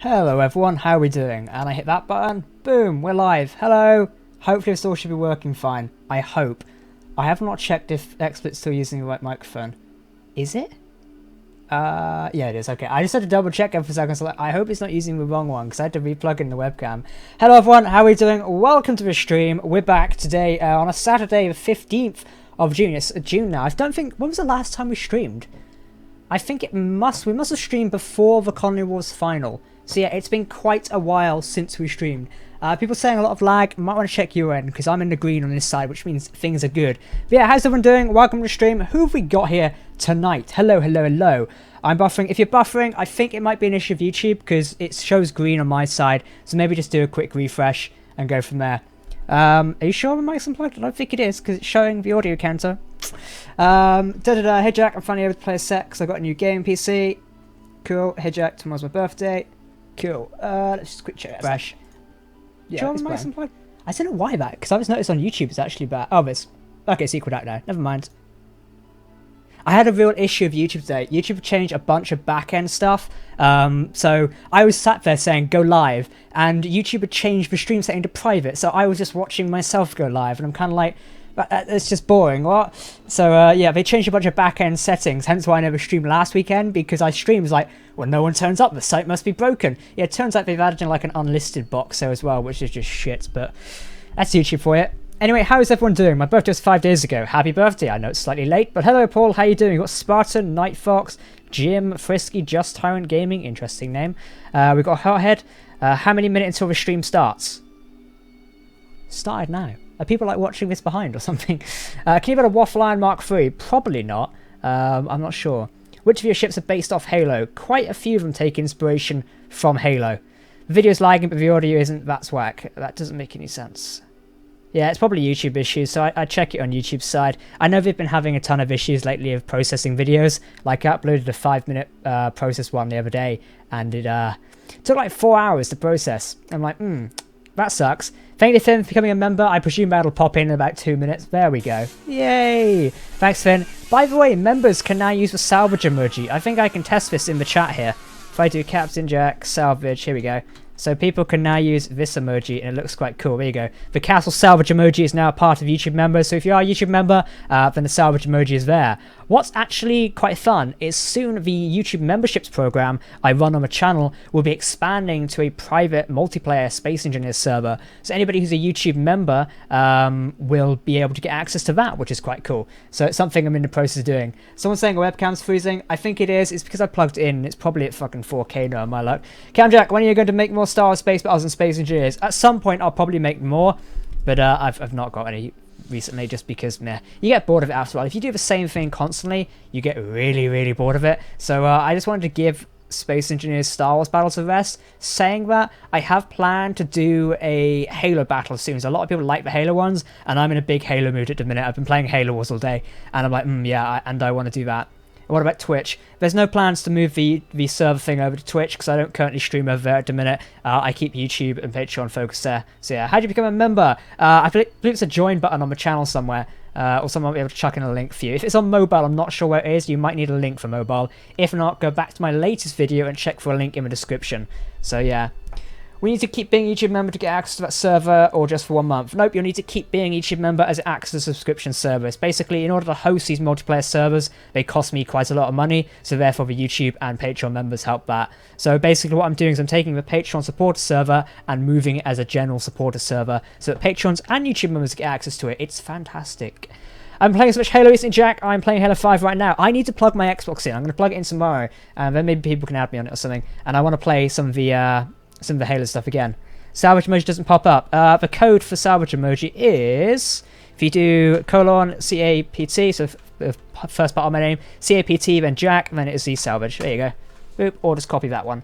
Hello everyone, how are we doing? And I hit that button, boom, we're live. Hello! Hopefully this all should be working fine. I hope. I have not checked if XSplit's still using the right microphone. Is it? Yeah it is, okay. I just had to double check it for a second, so I hope it's not using the wrong one, because I had to replug in the webcam. Hello everyone, how are we doing? Welcome to the stream. We're back today on a Saturday the 15th of June. It's June now. I don't think, when was the last time we streamed? I think we must have streamed before the Colony Wars final. So yeah, it's been quite a while since we streamed. People saying a lot of lag. Might want to check your end, because I'm in the green on this side, which means things are good. But yeah, how's everyone doing? Welcome to the stream. Who have we got here tonight? Hello, hello, hello. I'm buffering. If you're buffering, I think it might be an issue of YouTube, because it shows green on my side. So maybe just do a quick refresh and go from there. Are you sure my mic's unplugged? I don't think it is, because it's showing the audio counter. Hey Jack, I'm finally able to play a set because I got a new game PC. Cool. Hey Jack, tomorrow's my birthday. Cool. Let's just quick check it. Fresh. Yeah, sure, my mic's unplugged. I don't know why that, because I've just noticed on YouTube it's actually bad. Oh, it's okay. It's equaled out now. Never mind. I had a real issue with YouTube today. YouTube changed a bunch of back-end stuff. So I was sat there saying go live, and YouTube had changed the stream setting to private. So I was just watching myself go live, and I'm kind of like, it's just boring. What? So yeah, they changed a bunch of back-end settings. Hence why I never streamed last weekend, because I streamed like, well, no one turns up. The site must be broken. Yeah, it turns out they've added in like an unlisted box there as well, which is just shit. But that's YouTube for you. Anyway, how is everyone doing? My birthday was 5 days ago. Happy birthday. I know it's slightly late, but hello, Paul. How you doing? We've got Spartan, Night Fox, Jim, Frisky, Just Tyrant Gaming. Interesting name. We've got Hothead. How many minutes until the stream starts? Started now. Are people like watching this behind or something? Can you build a Waffle Iron Mark III? Probably not. I'm not sure. Which of your ships are based off Halo? Quite a few of them take inspiration from Halo. The video's lagging, but the audio isn't. That's whack. That doesn't make any sense. Yeah, it's probably YouTube issues, so I check it on YouTube's side. I know they've been having a ton of issues lately of processing videos. Like, I uploaded a 5-minute process one the other day, and it took like 4 hours to process. I'm like, that sucks. Thank you, Finn, for becoming a member. I presume that'll pop in about 2 minutes. There we go. Yay! Thanks, Finn. By the way, members can now use the salvage emoji. I think I can test this in the chat here. If I do Captain Jack, salvage, here we go. So people can now use this emoji, and it looks quite cool. There you go. The castle salvage emoji is now part of YouTube members. So if you are a YouTube member, then the salvage emoji is there. What's actually quite fun is soon the YouTube memberships program I run on the channel will be expanding to a private multiplayer Space Engineers server. So anybody who's a YouTube member will be able to get access to that, which is quite cool. So it's something I'm in the process of doing. Someone's saying a webcam's freezing. I think it is. It's because I plugged it in. It's probably at fucking 4K now, my luck. Camjack, when are you going to make more Star Wars Space Battles and Space Engineers? At some point, I'll probably make more, but I've not got any recently, just because meh, you get bored of it after a while. If you do the same thing constantly, you get really, really bored of it. So I just wanted to give Space Engineers Star Wars Battles a rest. Saying that, I have planned to do a Halo battle soon. So a lot of people like the Halo ones, and I'm in a big Halo mood at the minute. I've been playing Halo Wars all day, and I'm like, yeah, and I want to do that. What about Twitch? There's no plans to move the server thing over to Twitch, because I don't currently stream over there at the minute. I keep YouTube and Patreon focused there. So yeah, how do you become a member? I believe it's a join button on the channel somewhere. Or someone will be able to chuck in a link for you. If it's on mobile, I'm not sure where it is. You might need a link for mobile. If not, go back to my latest video and check for a link in the description. So yeah. We need to keep being a YouTube member to get access to that server, or just for 1 month? Nope, you'll need to keep being a YouTube member as it acts as a subscription service. Basically, in order to host these multiplayer servers, they cost me quite a lot of money, so therefore the YouTube and Patreon members help that. So basically what I'm doing is I'm taking the Patreon supporter server and moving it as a general supporter server, so that Patrons and YouTube members get access to it. It's fantastic. I'm playing so much Halo recently, Jack. I'm playing Halo 5 right now. I need to plug my Xbox in. I'm going to plug it in tomorrow, and then maybe people can add me on it or something. And I want to play some of the Halo stuff again. Salvage emoji doesn't pop up. The code for salvage emoji is, if you do :CAPT, so first part of my name, CAPT, then Jack, and then it is the salvage. There you go. Boop, or just copy that one.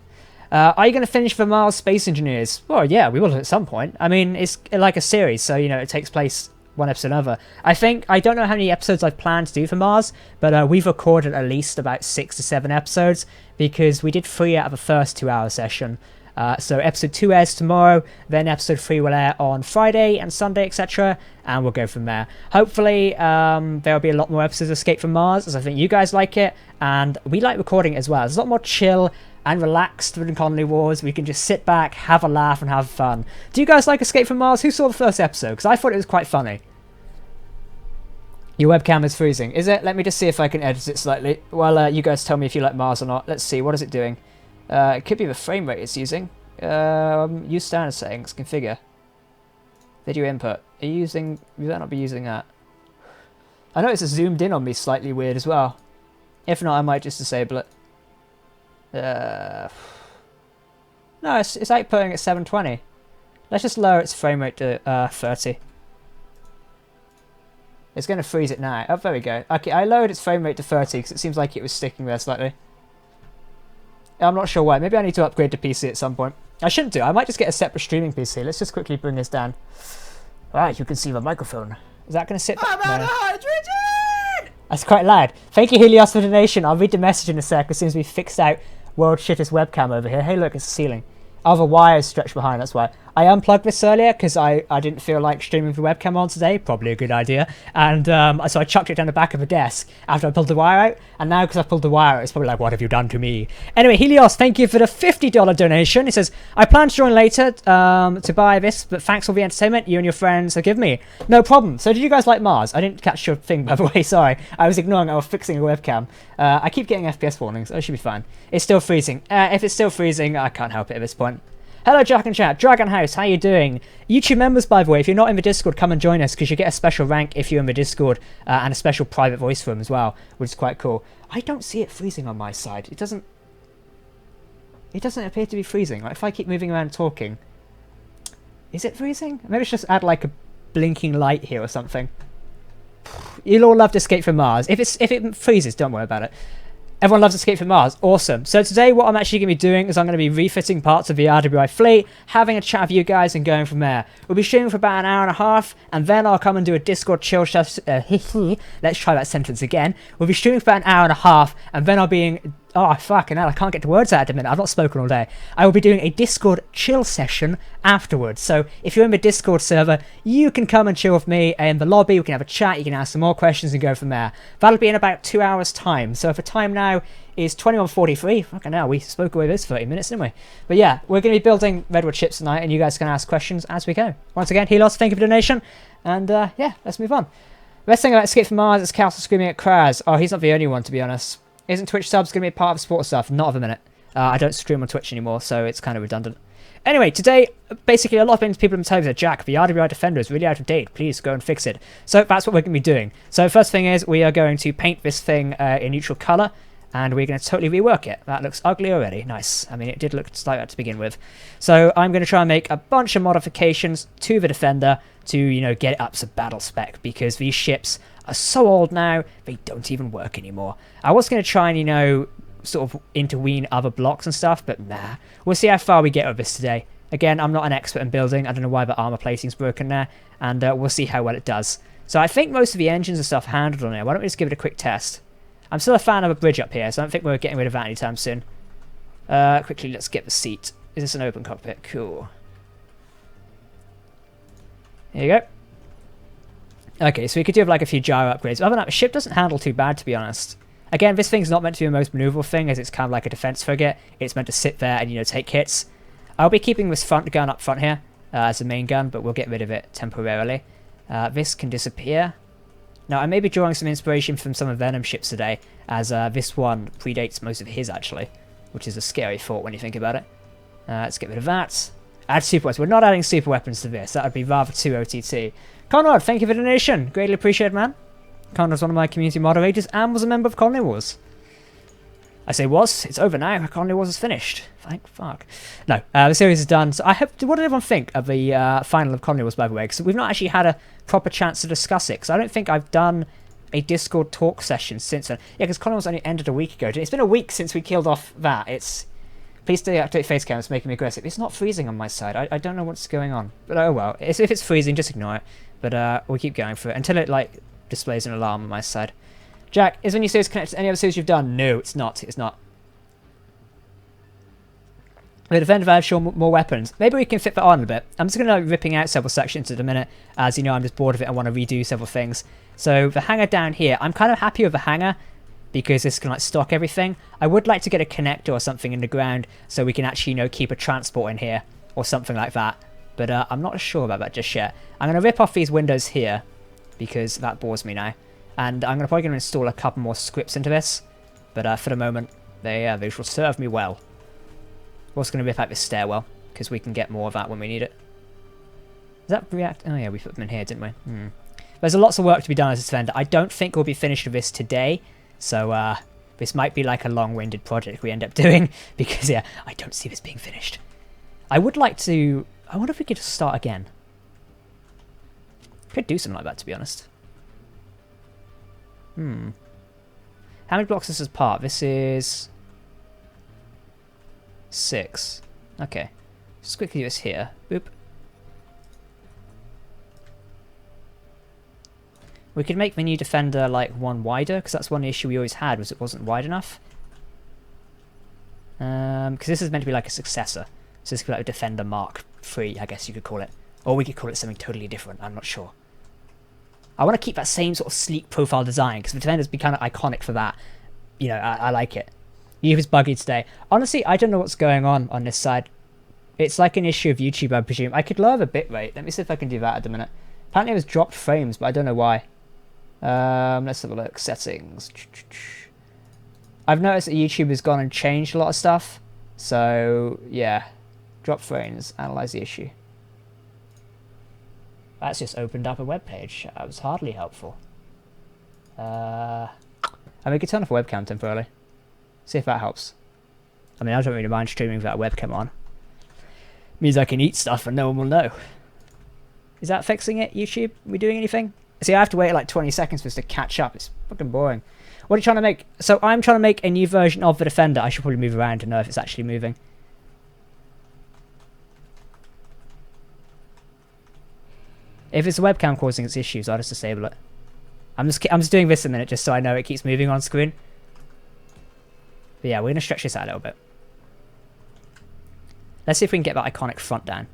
Are you going to finish for Mars Space Engineers? Well, yeah, we will at some point. I mean, it's like a series, so, you know, it takes place one episode another. I don't know how many episodes I've planned to do for Mars, but we've recorded at least about 6 to 7 episodes, because we did 3 out of the first 2-hour session. So episode 2 airs tomorrow, then episode 3 will air on Friday and Sunday, etc. And we'll go from there. Hopefully there'll be a lot more episodes of Escape from Mars, as I think you guys like it, and we like recording it as well. It's a lot more chill, and relaxed within Colony Wars. We can just sit back, have a laugh, and have fun. Do you guys like Escape from Mars? Who saw the first episode? Because I thought it was quite funny. Your webcam is freezing. Is it? Let me just see if I can edit it slightly. Well, you guys tell me if you like Mars or not. Let's see. What is it doing? It could be the frame rate it's using. Use standard settings. Configure. Video input. Are you using... You better not be using that. I know it's zoomed in on me slightly weird as well. If not, I might just disable it. No, it's outputting at 720. Let's just lower its frame rate to 30. It's going to freeze it now. Oh, there we go. Okay, I lowered its frame rate to 30 because it seems like it was sticking there slightly. I'm not sure why. Maybe I need to upgrade to PC at some point. I shouldn't do. I might just get a separate streaming PC. Let's just quickly bring this down. Alright, you can see the microphone. Is that going to sit back? I'm out of hydrogen! That's quite loud. Thank you, Helios, for the donation. I'll read the message in a sec as soon as we fixed out world's shittest webcam over here. Hey, look, it's the ceiling. Oh, the wires stretched behind, that's why. I unplugged this earlier because I didn't feel like streaming the webcam on today. Probably a good idea. And so I chucked it down the back of the desk after I pulled the wire out. And now because I pulled the wire out, it's probably like, what have you done to me? Anyway, Helios, thank you for the $50 donation. He says, I plan to join later to buy this, but thanks for the entertainment you and your friends have given me. No problem. So did you guys like Mars? I didn't catch your thing, by the way. Sorry. I was ignoring. I was fixing a webcam. I keep getting FPS warnings. Oh, it should be fine. It's still freezing. If it's still freezing, I can't help it at this point. Hello, Jack and Chat. Dragon House, how you doing? YouTube members, by the way, if you're not in the Discord, come and join us because you get a special rank if you're in the Discord and a special private voice room as well, which is quite cool. I don't see it freezing on my side. It doesn't appear to be freezing. Like, if I keep moving around and talking, is it freezing? Maybe it's just add like a blinking light here or something. You'll all love to Escape from Mars. If it freezes, don't worry about it. Everyone loves Escape from Mars. Awesome. So today what I'm actually going to be doing is I'm going to be refitting parts of the RWI fleet, having a chat with you guys and going from there. We'll be streaming for about an hour and a half, and then I'll come and do a Discord chill session. Let's try that sentence again. We'll be streaming for about an hour and a half, and then I'll be... Oh, fucking hell, I can't get the words out at the minute. I've not spoken all day. I will be doing a Discord chill session afterwards. So if you're in the Discord server, you can come and chill with me in the lobby. We can have a chat. You can ask some more questions and go from there. That'll be in about 2 hours' time. So if the time now is 21:43, fucking hell, we spoke away this 30 minutes, didn't we? But yeah, we're going to be building Redwood ships tonight, and you guys can ask questions as we go. Once again, Helios, thank you for the donation. And yeah, let's move on. The best thing about Escape from Mars is Castle screaming at Kraz. Oh, he's not the only one, to be honest. Isn't Twitch subs going to be a part of sport stuff? Not of a minute. I don't stream on Twitch anymore, so it's kind of redundant. Anyway, today, basically a lot of things people have told me, Jack, the RWI Defender is really out of date. Please go and fix it. So that's what we're going to be doing. So first thing is we are going to paint this thing in neutral colour, and we're going to totally rework it. That looks ugly already. Nice. I mean, it did look like that to begin with. So I'm going to try and make a bunch of modifications to the Defender to, you know, get it up to battle spec, because these ships are so old now, they don't even work anymore. I was going to try and, you know, sort of interweave other blocks and stuff, but nah. We'll see how far we get with this today. Again, I'm not an expert in building. I don't know why the armor plating's broken there, and we'll see how well it does. So I think most of the engines and stuff handled on it. Why don't we just give it a quick test? I'm still a fan of a bridge up here, so I don't think we're getting rid of that anytime soon. Quickly, let's get the seat. Is this an open cockpit? Cool. Here you go. Okay, so we could do like a few gyro upgrades. Other than that, the ship doesn't handle too bad, to be honest. Again, this thing's not meant to be the most maneuverable thing, as it's kind of like a defense frigate. It's meant to sit there and, you know, take hits. I'll be keeping this front gun up front here as the main gun, but we'll get rid of it temporarily. This can disappear. Now, I may be drawing some inspiration from some of Venom's ships today, as this one predates most of his, actually, which is a scary thought when you think about it. Let's get rid of that. Add super weapons. We're not adding super weapons to this. That would be rather too OTT. Conrad, thank you for the donation. Greatly appreciated, man. Conrad's one of my community moderators and was a member of Colony Wars. I say was. It's over now. Colony Wars is finished. Thank fuck. No, the series is done. So I hope. What did everyone think of the final of Colony Wars, by the way? Because we've not actually had a proper chance to discuss it. Because I don't think I've done a Discord talk session since then. Yeah, because Colony Wars only ended a week ago. It's been a week since we killed off that. It's... Please deactivate face cam. It's making me aggressive. It's not freezing on my side. I don't know what's going on. But oh well. If it's freezing, just ignore it. But we'll keep going for it until it like displays an alarm on my side. Jack, is when you series connected to any other series you've done? No, it's not. It's not. The Defender Valve show more weapons. Maybe we can fit that on a bit. I'm just going to be ripping out several sections at the minute, as you know I'm just bored of it and want to redo several things. So the hangar down here, I'm kind of happy with the hangar. because this can like stock everything. I would like to get a connector or something in the ground so we can actually, you know, keep a transport in here or something like that. But I'm not sure about that just yet. I'm going to rip off these windows here because that bores me now. And I'm probably going to install a couple more scripts into this. But for the moment, they shall serve me well. We're also going to rip out this stairwell because we can get more of that when we need it. Does that react? Oh yeah, we put them in here, didn't we? There's lots of work to be done as a defender. I don't think we'll be finished with this today. So this might be like a long-winded project we end up doing. Because yeah, I don't see this being finished. I would like to... I wonder if we could just start again. Could do something like that, to be honest. How many blocks is this apart? This is... 6. Okay. Just quickly do this here. Boop. We could make the new defender like one wider, because that's one issue we always had, was it wasn't wide enough. Because this is meant to be like a successor. So this could be like a Defender Mark III, I guess you could call it. Or we could call it something totally different, I'm not sure. I want to keep that same sort of sleek profile design, because the Defender's be kind of iconic for that. You know, I like it. YouTube's buggy today. Honestly, I don't know what's going on this side. It's like an issue of YouTube, I presume. I could lower the bitrate. Let me see if I can do that at the minute. Apparently it was dropped frames, but I don't know why. Let's have a look. Settings. I've noticed that YouTube has gone and changed a lot of stuff. So, yeah. Drop frames. Analyze the issue. That's just opened up a web page. That was hardly helpful. I mean, we could turn off a webcam temporarily. See if that helps. I mean, I don't really mind streaming without a webcam on. Means I can eat stuff and no one will know. Is that fixing it, YouTube? Are we doing anything? See, I have to wait like 20 seconds for this to catch up. It's fucking boring. What are you trying to make? So I'm trying to make a new version of the Defender. I should probably move around to know if it's actually moving. If it's a webcam causing its issues, I'll just disable it. I'm just doing this a minute just so I know it keeps moving on screen. But yeah, we're going to stretch this out a little bit. Let's see if we can get that iconic front down.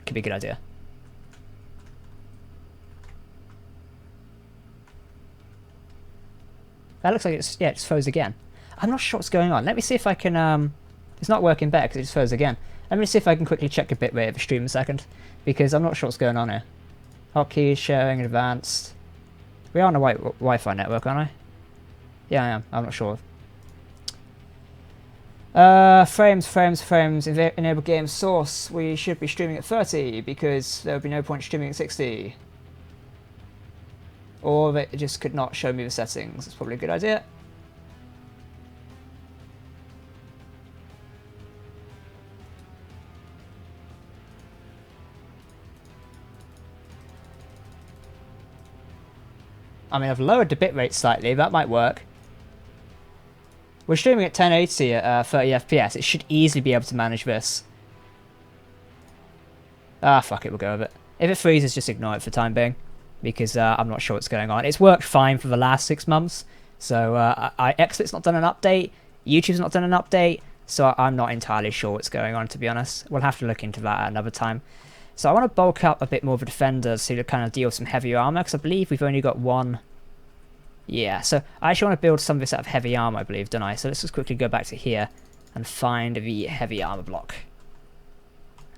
Could be a good idea. That looks like it's, yeah, it just froze again. I'm not sure what's going on. Let me see if I can, it's not working better because it just froze again. Let me see if I can quickly check a bitrate of the stream a second, because I'm not sure what's going on here. Hotkeys, sharing, advanced. We are on a Wi-Fi network, aren't I? Yeah, I am. I'm not sure. Frames. Enable game source. We should be streaming at 30 because there would be no point streaming at 60. Or it just could not show me the settings. It's probably a good idea. I mean, I've lowered the bitrate slightly. That might work. We're streaming at 1080 at 30 FPS. It should easily be able to manage this. Ah, fuck it. We'll go with it. If it freezes, just ignore it for the time being. Because I'm not sure what's going on. It's worked fine for the last 6 months. So XSplit's not done an update. YouTube's not done an update. So I'm not entirely sure what's going on, to be honest. We'll have to look into that at another time. So I want to bulk up a bit more of a defender to kind of deal with some heavier armor. Because I believe we've only got one. Yeah, so I actually want to build some of this out of heavy armor, I believe, don't I? So let's just quickly go back to here and find the heavy armor block.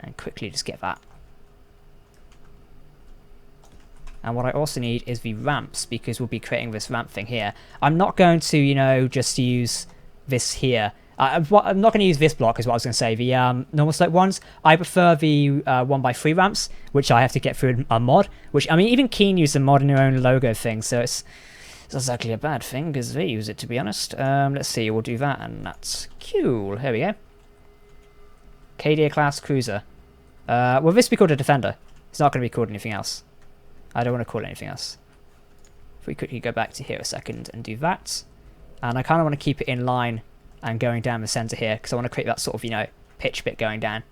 And quickly just get that. And what I also need is the ramps, because we'll be creating this ramp thing here. I'm not going to, you know, just use this here. I'm not going to use this block, is what I was going to say. The normal slope ones. I prefer the 1x3 ramps, which I have to get through a mod. Which, I mean, even Keen use a mod in their own logo thing, so it's not exactly a bad thing, because they use it, to be honest. Let's see, we'll do that, and that's cool. Here we go. KDA class cruiser. Will this be called a Defender? It's not going to be called anything else. I don't want to call it anything else. If we quickly go back to here a second and do that. And I kind of want to keep it in line and going down the center here, because I want to create that sort of, you know, pitch bit going down.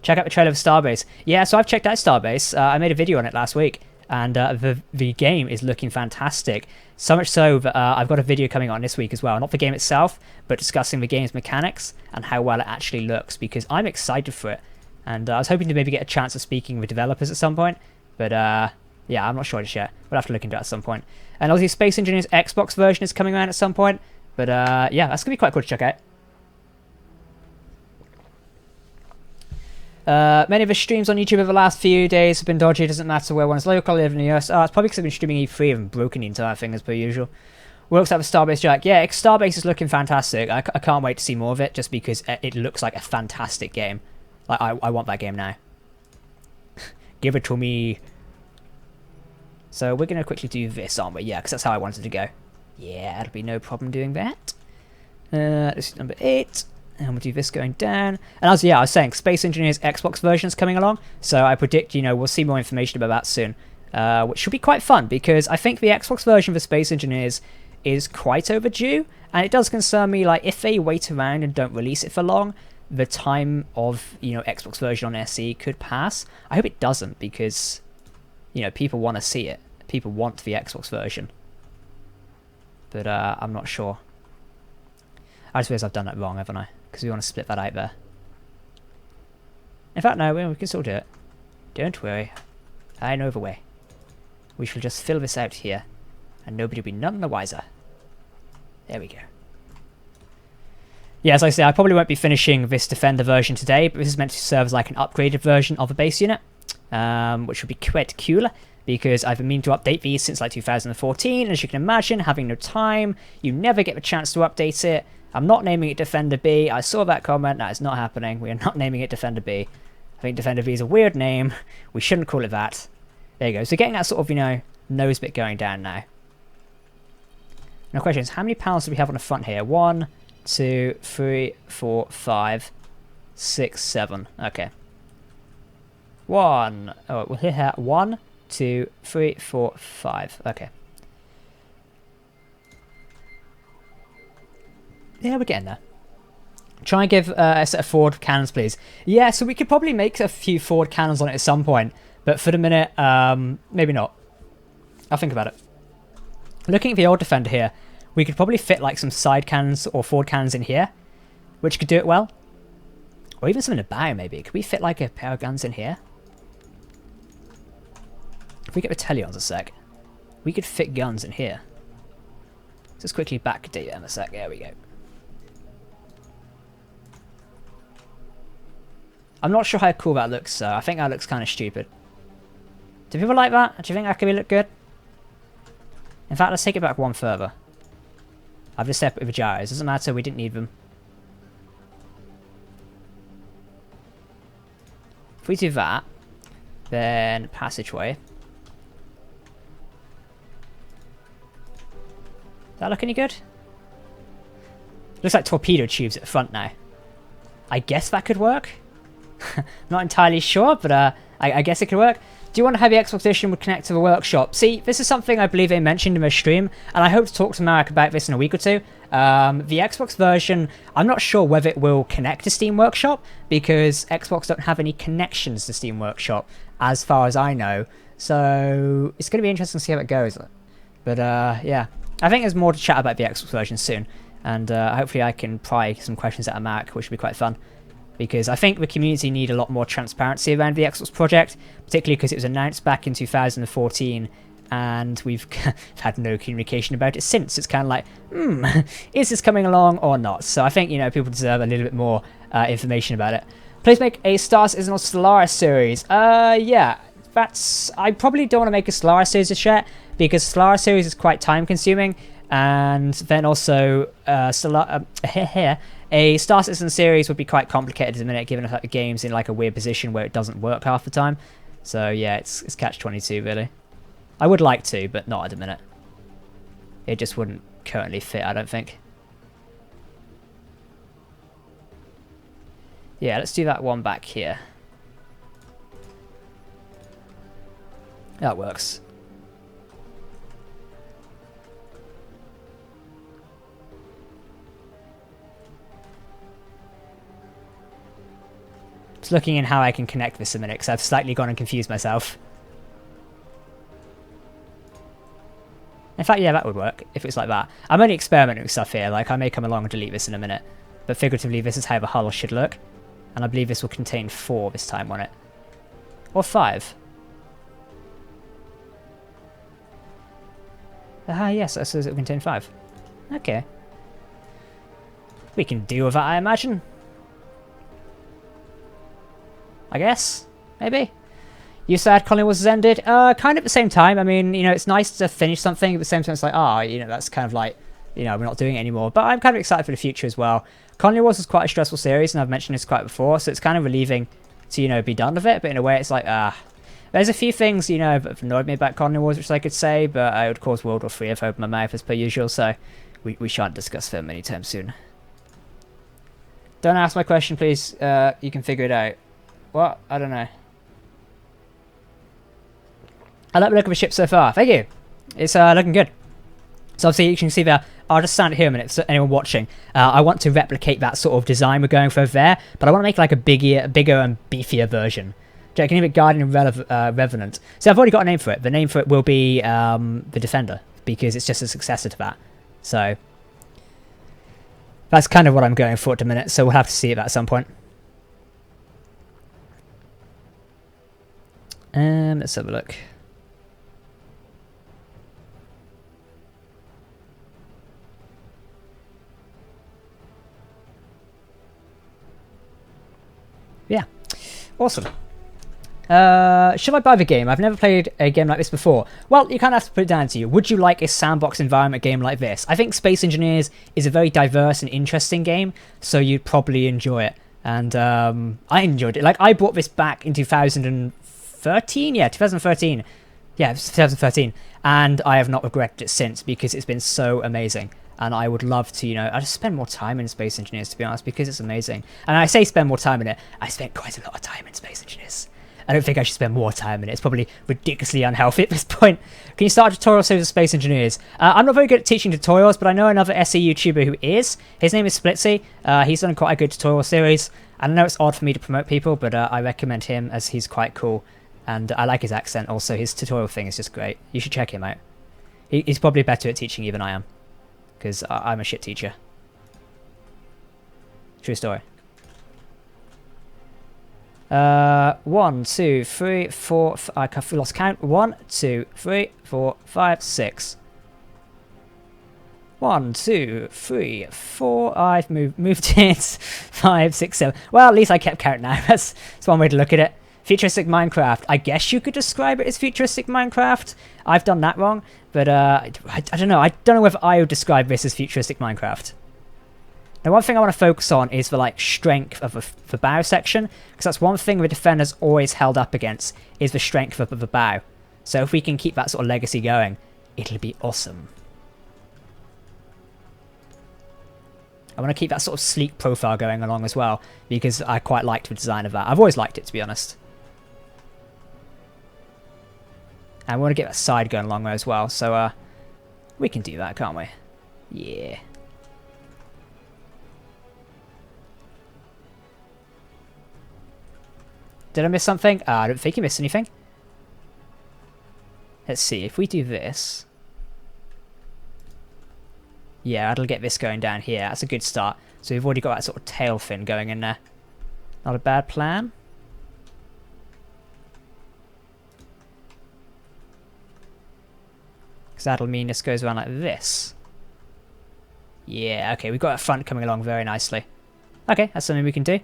Check out the trailer for Starbase. Yeah, so I've checked out Starbase. I made a video on it last week, and the game is looking fantastic. So much so that I've got a video coming on this week as well. Not the game itself, but discussing the game's mechanics and how well it actually looks, because I'm excited for it. And I was hoping to maybe get a chance of speaking with developers at some point, but Yeah, I'm not sure just yet. We'll have to look into it at some point. And obviously Space Engineers Xbox version is coming around at some point. But yeah, that's going to be quite cool to check out. Many of his streams on YouTube over the last few days have been dodgy. It doesn't matter where one is local. I live in the US. It's probably because I've been streaming E3 and broken the entire thing as per usual. Works out for Starbase Jack. Yeah, Starbase is looking fantastic. I can't wait to see more of it just because it looks like a fantastic game. Like, I want that game now. Give it to me. So we're going to quickly do this, aren't we? Yeah, because that's how I wanted to go. Yeah, it'll be no problem doing that. This is number 8. And we'll do this going down. And as I was saying, Space Engineers Xbox version is coming along. So I predict, we'll see more information about that soon. Which should be quite fun because I think the Xbox version for Space Engineers is quite overdue. And it does concern me, like, if they wait around and don't release it for long, the time of, Xbox version on SE could pass. I hope it doesn't because, people want to see it. People want the Xbox version. But I'm not sure. I just realised I've done that wrong, haven't I? Because we want to split that out there. In fact, no, we can still do it. Don't worry. I know the way. We shall just fill this out here. And nobody will be none the wiser. There we go. Yeah, as I say, I probably won't be finishing this Defender version today, but this is meant to serve as like an upgraded version of the base unit. Which will be quite cool. Because I've been meaning to update these since like 2014. And as you can imagine, having no time, you never get the chance to update it. I'm not naming it Defender B. I saw that comment. That is not happening. We are not naming it Defender B. I think Defender B is a weird name. We shouldn't call it that. There you go. So getting that sort of, nose bit going down now. Now, question is, how many panels do we have on the front here? 1, 2, 3, 4, 5, 6, 7. Okay. 1. Oh, we'll hit here. 1, 2, 3, 4, 5. Okay. Yeah, we're getting there. Try and give a set of forward cannons, please. Yeah, so we could probably make a few forward cannons on it at some point. But for the minute, maybe not. I'll think about it. Looking at the old Defender here, we could probably fit like some side cannons or forward cannons in here. Which could do it well. Or even some in the bow, maybe. Could we fit like a pair of guns in here? If we get the Telions a sec, we could fit guns in here. Just quickly backdate them a sec. There we go. I'm not sure how cool that looks, so I think that looks kind of stupid. Do people like that? Do you think that could look good? In fact, let's take it back one further. I've just separated the gyros. Doesn't matter, we didn't need them. If we do that, then passageway. Does that look any good? Looks like torpedo tubes at the front now. I guess that could work. Not entirely sure, but I guess it could work. Do you want to have the Xbox Edition would connect to the workshop? See, this is something I believe they mentioned in their stream, and I hope to talk to Marek about this in a week or two. The Xbox version, I'm not sure whether it will connect to Steam Workshop, because Xbox don't have any connections to Steam Workshop, as far as I know. So it's going to be interesting to see how it goes. But yeah, I think there's more to chat about the Xbox version soon, and hopefully I can pry some questions out of Marek, which would be quite fun. Because I think the community need a lot more transparency around the Xbox project, particularly because it was announced back in 2014, and we've had no communication about it since. It's kind of like, is this coming along or not? So I think, people deserve a little bit more information about it. Please make a Star Citizen or Stellaris series. Yeah, I probably don't want to make a Stellaris series just yet, because Stellaris series is quite time consuming, and then also a Star Citizen series would be quite complicated at the minute, given that the game's in like a weird position where it doesn't work half the time. So yeah, it's catch-22 really. I would like to, but not at the minute. It just wouldn't currently fit, I don't think. Yeah, let's do that one back here. That works. Just looking in how I can connect this a minute, because I've slightly gone and confused myself. In fact, yeah, that would work, if it's like that. I'm only experimenting with stuff here, like I may come along and delete this in a minute. But figuratively, this is how the hull should look. And I believe this will contain 4 this time, won't it? Or 5. Ah, yes, that says it will contain 5. Okay. We can deal with that, I imagine. I guess? Maybe? You said Colony Wars has ended? Kind of at the same time. I mean, you know, it's nice to finish something, at the same time it's like, you know, that's kind of like, you know, we're not doing it anymore. But I'm kind of excited for the future as well. Colony Wars was quite a stressful series, and I've mentioned this quite before, so it's kind of relieving to, you know, be done with it. But in a way, it's like, there's a few things, you know, that have annoyed me about Colony Wars, which I could say, but I would cause World War 3 if I opened my mouth as per usual, so we shan't discuss them anytime soon. Don't ask my question, please. You can figure it out. What? I don't know. I like the look of the ship so far. Thank you. It's looking good. So obviously you can see there, I'll just stand here a minute for anyone watching. I want to replicate that sort of design we're going for over there, but I want to make like a bigger and beefier version. I can name it Guardian Revenant. So I've already got a name for it. The name for it will be the Defender, because it's just a successor to that. So that's kind of what I'm going for at the minute, so we'll have to see it at some point. Let's have a look. Yeah, awesome. Should I buy the game? I've never played a game like this before. Well, you kind of have to put it down to you. Would you like a sandbox environment game like this? I think Space Engineers is a very diverse and interesting game, so you'd probably enjoy it. And I enjoyed it. Like, I bought this back in 2013? Yeah, 2013. Yeah, it was 2013. And I have not regretted it since, because it's been so amazing. And I would love to, you know, I just spend more time in Space Engineers, to be honest, because it's amazing. And I say spend more time in it, I spent quite a lot of time in Space Engineers. I don't think I should spend more time in it. It's probably ridiculously unhealthy at this point. Can you start a tutorial series of Space Engineers? I'm not very good at teaching tutorials, but I know another SE YouTuber who is. His name is Splitsy. He's done quite a good tutorial series. I know it's odd for me to promote people, but I recommend him as he's quite cool. And I like his accent also. His tutorial thing is just great. You should check him out. He's probably better at teaching you than I am, because I'm a shit teacher. True story. 1, 2, 3, 4. I've lost count. 1, 2, 3, 4, 5, 6. 1, 2, 3, 4. I've moved it. 5, 6, 7. Well, at least I kept count now. That's one way to look at it. Futuristic Minecraft. I guess you could describe it as futuristic Minecraft. I've done that wrong, but I don't know. I don't know whether I would describe this as futuristic Minecraft. Now, one thing I want to focus on is the strength of the bow section, because that's one thing the Defender's always held up against, is the strength of the bow. So if we can keep that sort of legacy going, it'll be awesome. I want to keep that sort of sleek profile going along as well, because I quite liked the design of that. I've always liked it, to be honest. And we want to get that side going along there as well, so we can do that, can't we? Yeah. Did I miss something? I don't think you missed anything. Let's see, if we do this... Yeah, that'll get this going down here. That's a good start. So we've already got that sort of tail fin going in there. Not a bad plan. Because that'll mean this goes around like this. Yeah, okay, we've got a front coming along very nicely. Okay, that's something we can do. And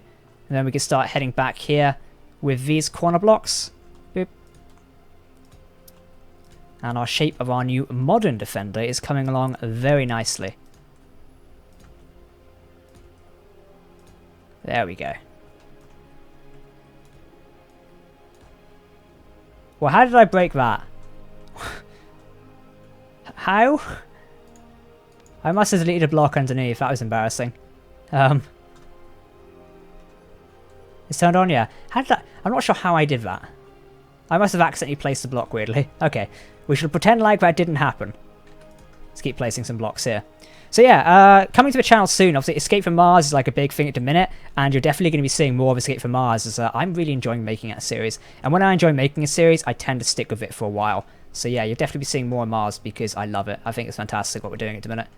then we can start heading back here with these corner blocks. Boop. And our shape of our new modern Defender is coming along very nicely. There we go. Well, how did I break that? How? I must have deleted a block underneath. That was embarrassing. It's turned on, yeah. How did that? I'm not sure how I did that. I must have accidentally placed the block weirdly. Okay, we should pretend like that didn't happen. Let's keep placing some blocks here. So yeah, coming to the channel soon. Obviously, Escape from Mars is like a big thing at the minute, and you're definitely going to be seeing more of Escape from Mars, as I'm really enjoying making that series. And when I enjoy making a series, I tend to stick with it for a while. So yeah, you'll definitely be seeing more of Mars because I love it. I think it's fantastic what we're doing at the minute.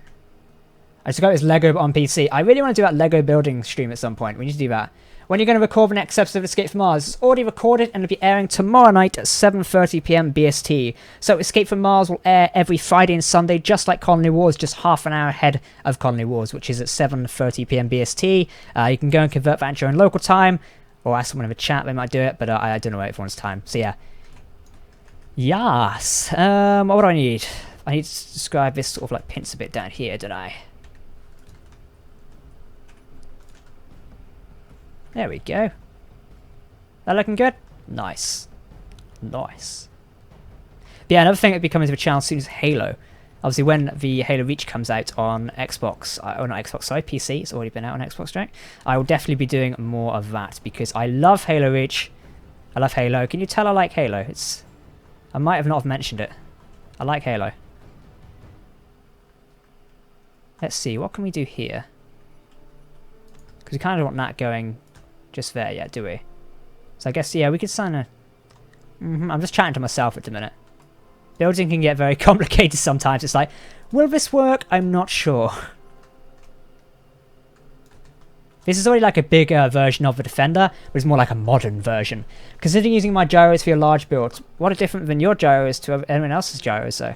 I just got this Lego on PC. I really want to do that Lego building stream at some point. We need to do that. When you're going to record the next episode of Escape from Mars? It's already recorded and it'll be airing tomorrow night at 7:30 p.m. BST. So Escape from Mars will air every Friday and Sunday, just like Colony Wars, just half an hour ahead of Colony Wars, which is at 7:30 p.m. BST. You can go and convert that into your own local time, or ask someone in the chat, they might do it, but I don't know everyone's time. So yeah. Yes. What do I need? I need to describe this sort of like pincer bit down here, don't I? There we go. That looking good? Nice. Nice. But yeah, another thing that will be coming to the channel soon is Halo. Obviously, when the Halo Reach comes out on Xbox, or not Xbox, sorry, PC, it's already been out on Xbox, right? I will definitely be doing more of that because I love Halo Reach. I love Halo. Can you tell I like Halo? I might have not have mentioned it. I like Halo. Let's see, what can we do here? Because we kind of want that going just there yet, do we? So I guess, yeah, we could sign a... I'm just chatting to myself at the minute. Building can get very complicated sometimes. It's like, will this work? I'm not sure. This is already like a bigger version of the Defender, but it's more like a modern version. Considering using my gyros for your large build, what are different than your gyros to anyone else's gyros, though?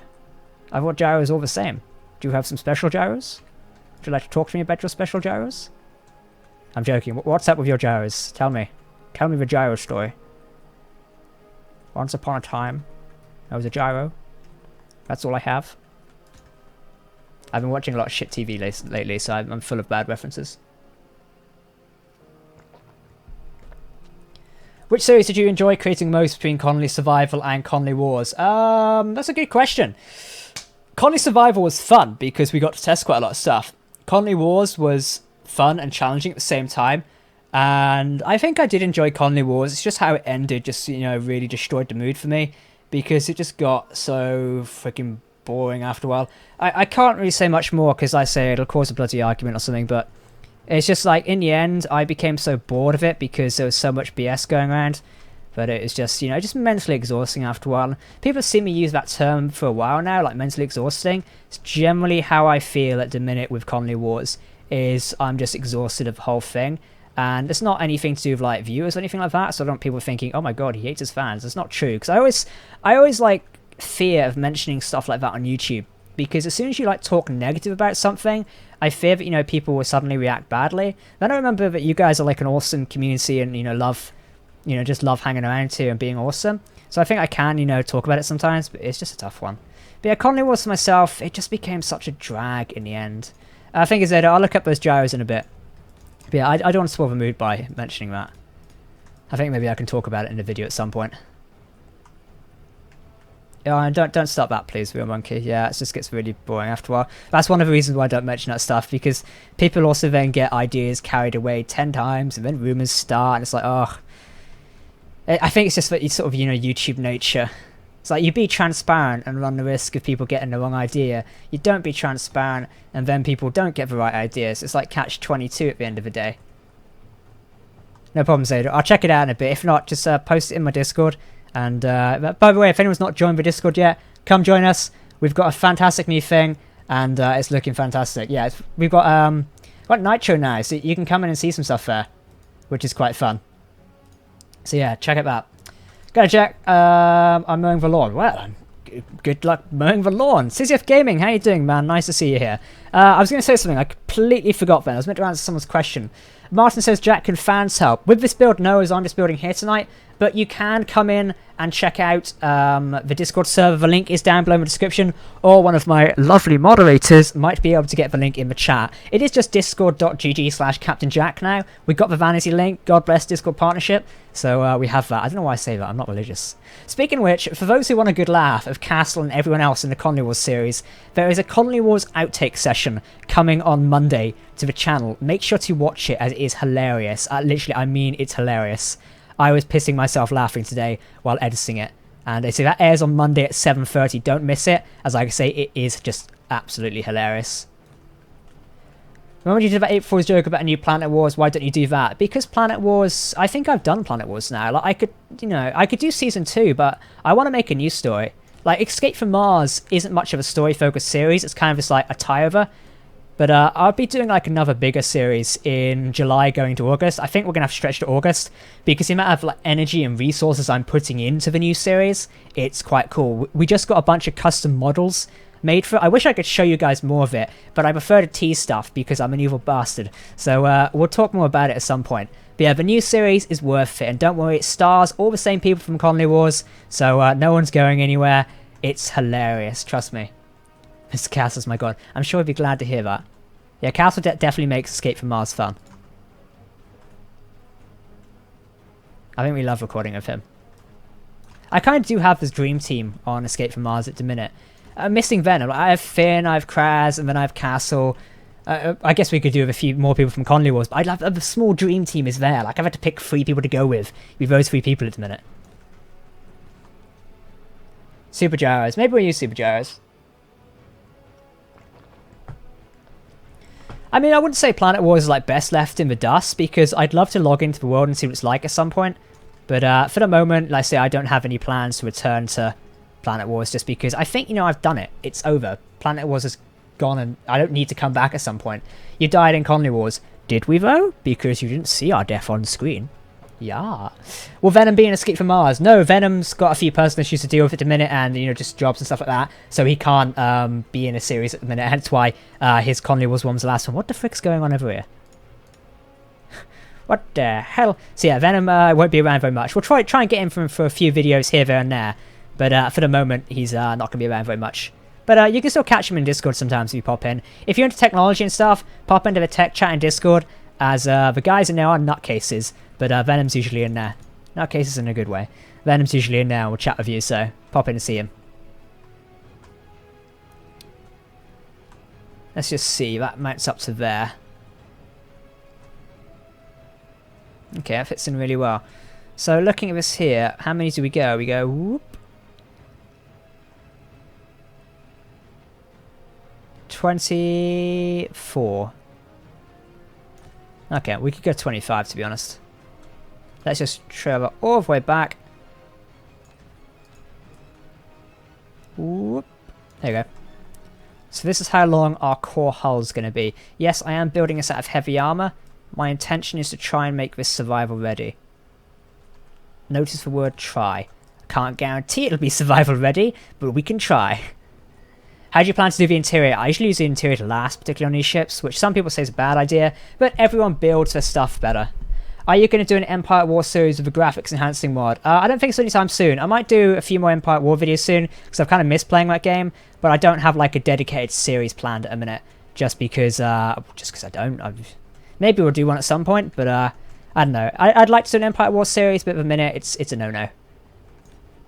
I thought gyros all the same. Do you have some special gyros? Would you like to talk to me about your special gyros? I'm joking. What's up with your gyros? Tell me. Tell me the gyro story. Once upon a time, I was a gyro. That's all I have. I've been watching a lot of shit TV lately, so I'm full of bad references. Which series did you enjoy creating most between Colony Survival and Colony Wars? That's a good question. Colony Survival was fun because we got to test quite a lot of stuff. Colony Wars was fun and challenging at the same time. And I think I did enjoy Colony Wars. It's just how it ended just, you know, really destroyed the mood for me. Because it just got so freaking boring after a while. I can't really say much more because I say it'll cause a bloody argument or something. But it's just like, in the end, I became so bored of it because there was so much BS going around. But it was just, you know, just mentally exhausting after a while. People have seen me use that term for a while now, like mentally exhausting. It's generally how I feel at the minute with Colony Wars. Is I'm just exhausted of the whole thing. And it's not anything to do with like viewers or anything like that, so I don't want people thinking, oh my god, he hates his fans. It's not true, because I always like fear of mentioning stuff like that on YouTube, because as soon as you like talk negative about something, I fear that, you know, people will suddenly react badly. Then I remember that you guys are like an awesome community and, you know, love, you know, just love hanging around here and being awesome. So I think I can, you know, talk about it sometimes, but it's just a tough one. But yeah, Colony Wars for myself, it just became such a drag in the end. I think is that I'll look up those gyros in a bit. But yeah, I don't want to spoil the mood by mentioning that. I think maybe I can talk about it in the video at some point. Yeah, don't stop that, please, Real Monkey. Yeah, it just gets really boring after a while. That's one of the reasons why I don't mention that stuff, because people also then get ideas carried away 10 times, and then rumors start, and it's like, oh. I think it's just that sort of, you know, YouTube nature. It's like you be transparent and run the risk of people getting the wrong idea. You don't be transparent and then people don't get the right ideas. It's like catch-22 at the end of the day. No problem, Zayda. I'll check it out in a bit. If not, just post it in my Discord. And by the way, if anyone's not joined the Discord yet, come join us. We've got a fantastic new thing and it's looking fantastic. Yeah, we've got Nitro now, so you can come in and see some stuff there, which is quite fun. So yeah, check it out. Go Jack, I'm mowing the lawn. Well, good luck mowing the lawn. CCF Gaming, how you doing, man? Nice to see you here. I was going to say something, I completely forgot then. I was meant to answer someone's question. Martin says, Jack, can fans help? With this build, no, as I'm just building here tonight. But you can come in and check out the Discord server. The link is down below in the description. Or one of my lovely moderators might be able to get the link in the chat. It is just discord.gg/CaptainJack now. We got the vanity link. God bless Discord partnership. So we have that. I don't know why I say that. I'm not religious. Speaking of which, for those who want a good laugh of Castle and everyone else in the Colony Wars series, there is a Colony Wars outtake session coming on Monday to the channel. Make sure to watch it as it is hilarious. Literally, I mean it's hilarious. I was pissing myself laughing today while editing it. And they say that airs on Monday at 7:30. Don't miss it. As I say, it is just absolutely hilarious. Remember you did that April Fool's joke about a new Planet Wars? Why don't you do that? Because Planet Wars, I think I've done Planet Wars now. Like I could, you know, I could do season 2, but I want to make a new story. Like Escape from Mars isn't much of a story-focused series. It's kind of just like a tie-over. But I'll be doing like another bigger series in July going to August. I think we're going to have to stretch to August because the amount of like energy and resources I'm putting into the new series, it's quite cool. We just got a bunch of custom models made for it. I wish I could show you guys more of it, but I prefer to tease stuff because I'm an evil bastard. So we'll talk more about it at some point. But yeah, the new series is worth it. And don't worry, it stars all the same people from Colony Wars, so no one's going anywhere. It's hilarious, trust me. Mr. Castle's my god. I'm sure he'd be glad to hear that. Yeah, Castle definitely makes Escape from Mars fun. I think we love recording with him. I kind of do have this dream team on Escape from Mars at the minute. I'm missing Venom. I have Finn, I have Kraz, and then I have Castle. I guess we could do with a few more people from Colony Wars, but I'd love a small dream team is there. Like, I've had to pick 3 people to go with those 3 people at the minute. Super Gyros. Maybe we'll use Super Gyros. I mean, I wouldn't say Planet Wars is like best left in the dust because I'd love to log into the world and see what it's like at some point. But for the moment, like I say, I don't have any plans to return to Planet Wars just because I think, you know, I've done it. It's over. Planet Wars is gone and I don't need to come back at some point. You died in Colony Wars. Did we though? Because you didn't see our death on screen. Yeah. Will Venom be in Escape from Mars? No, Venom's got a few personal issues to deal with at the minute and, you know, just jobs and stuff like that. So he can't be in a series at the minute. Hence why his Colony Wars one was the last one. What the frick's going on over here? What the hell? So yeah, Venom won't be around very much. We'll try and get him for a few videos here, there and there. But for the moment, he's not going to be around very much. But you can still catch him in Discord sometimes if you pop in. If you're into technology and stuff, pop into the tech chat in Discord. As the guys in there are nutcases. But Venom's usually in there. Nutcases in a good way. Venom's usually in there and we'll chat with you, so pop in and see him. Let's just see. That mounts up to there. Okay, that fits in really well. So looking at this here, how many do we go? We go whoop. 24. Okay, we could go 25 to be honest. Let's just travel all the way back. Whoop. There you go. So this is how long our core hull is going to be. Yes, I am building this out of heavy armor. My intention is to try and make this survival ready. Notice the word try. I can't guarantee it'll be survival ready, but we can try. How do you plan to do the interior? I usually use the interior to last, particularly on these ships, which some people say is a bad idea, but everyone builds their stuff better. Are you going to do an Empire War series with a graphics enhancing mod? I don't think so anytime soon. I might do a few more Empire War videos soon, because I've kind of missed playing that game, but I don't have like a dedicated series planned at a minute, just because I don't. Maybe we'll do one at some point, but I don't know. I'd like to do an Empire War series, but at the minute it's a no-no.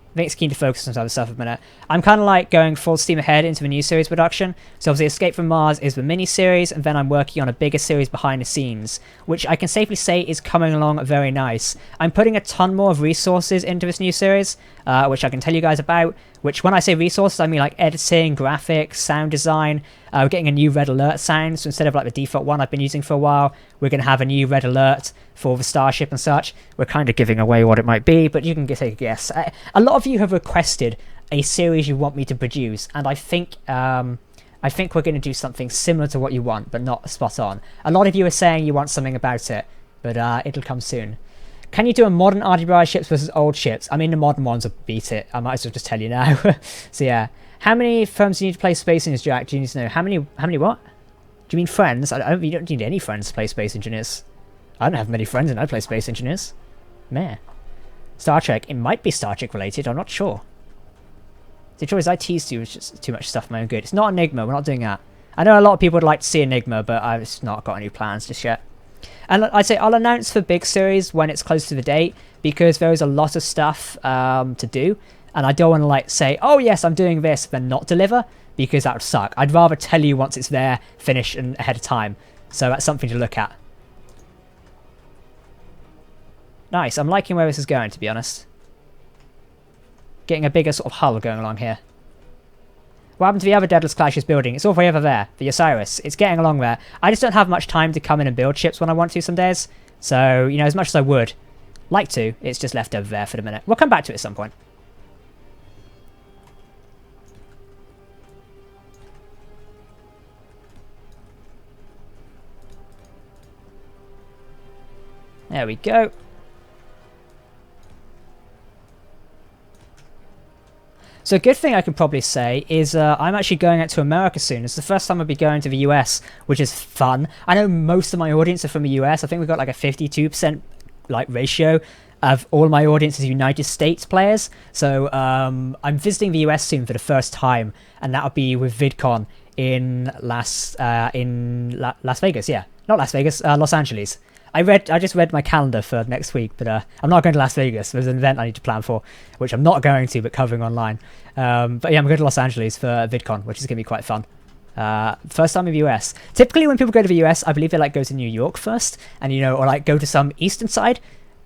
I think it's keen to focus on some other stuff at the minute. I'm kind of like going full steam ahead into the new series production. So obviously Escape from Mars is the mini-series, and then I'm working on a bigger series behind the scenes, which I can safely say is coming along very nice. I'm putting a ton more of resources into this new series, which I can tell you guys about, which when I say resources, I mean like editing, graphics, sound design. We're getting a new red alert sound, so instead of like the default one I've been using for a while, we're going to have a new red alert for the starship and such. We're kind of giving away what it might be, but you can take a guess. A lot of you have requested a series you want me to produce, and I think we're going to do something similar to what you want, but not spot on. A lot of you are saying you want something about it, but it'll come soon. Can you do a modern RWI ships versus old ships? I mean, the modern ones will beat it. I might as well just tell you now. So yeah. How many firms do you need to play Space Engineers, Jack? Do you need to know? How many what? Do you mean friends? You don't need any friends to play Space Engineers. I don't have many friends and I play Space Engineers. Meh. Star Trek. It might be Star Trek related. I'm not sure. The choice I teased you was just too much stuff for my own good. It's not Enigma. We're not doing that. I know a lot of people would like to see Enigma, but I've just not got any plans just yet. And I'd say I'll announce for big series when it's close to the date, because there is a lot of stuff to do. And I don't want to like say, oh yes, I'm doing this, then not deliver, because that would suck. I'd rather tell you once it's there, finished, and ahead of time. So that's something to look at. Nice, I'm liking where this is going, to be honest. Getting a bigger sort of hull going along here. What happened to the other Daedalus Clash's building? It's all the way over there, the Osiris. It's getting along there. I just don't have much time to come in and build ships when I want to some days. So, you know, as much as I would like to, it's just left over there for the minute. We'll come back to it at some point. There we go. So a good thing I could probably say is I'm actually going out to America soon. It's the first time I'll be going to the US, which is fun. I know most of my audience are from the US. I think we've got like a 52% like ratio of all my audience is United States players. So I'm visiting the US soon for the first time, and that'll be with VidCon in Las Vegas. Yeah, not Las Vegas, Los Angeles. I just read my calendar for next week, but I'm not going to Las Vegas. There's an event I need to plan for, which I'm not going to, but covering online. But yeah, I'm going to Los Angeles for VidCon, which is going to be quite fun. First time in the US. Typically, when people go to the US, I believe they like go to New York first, and or like go to some eastern side.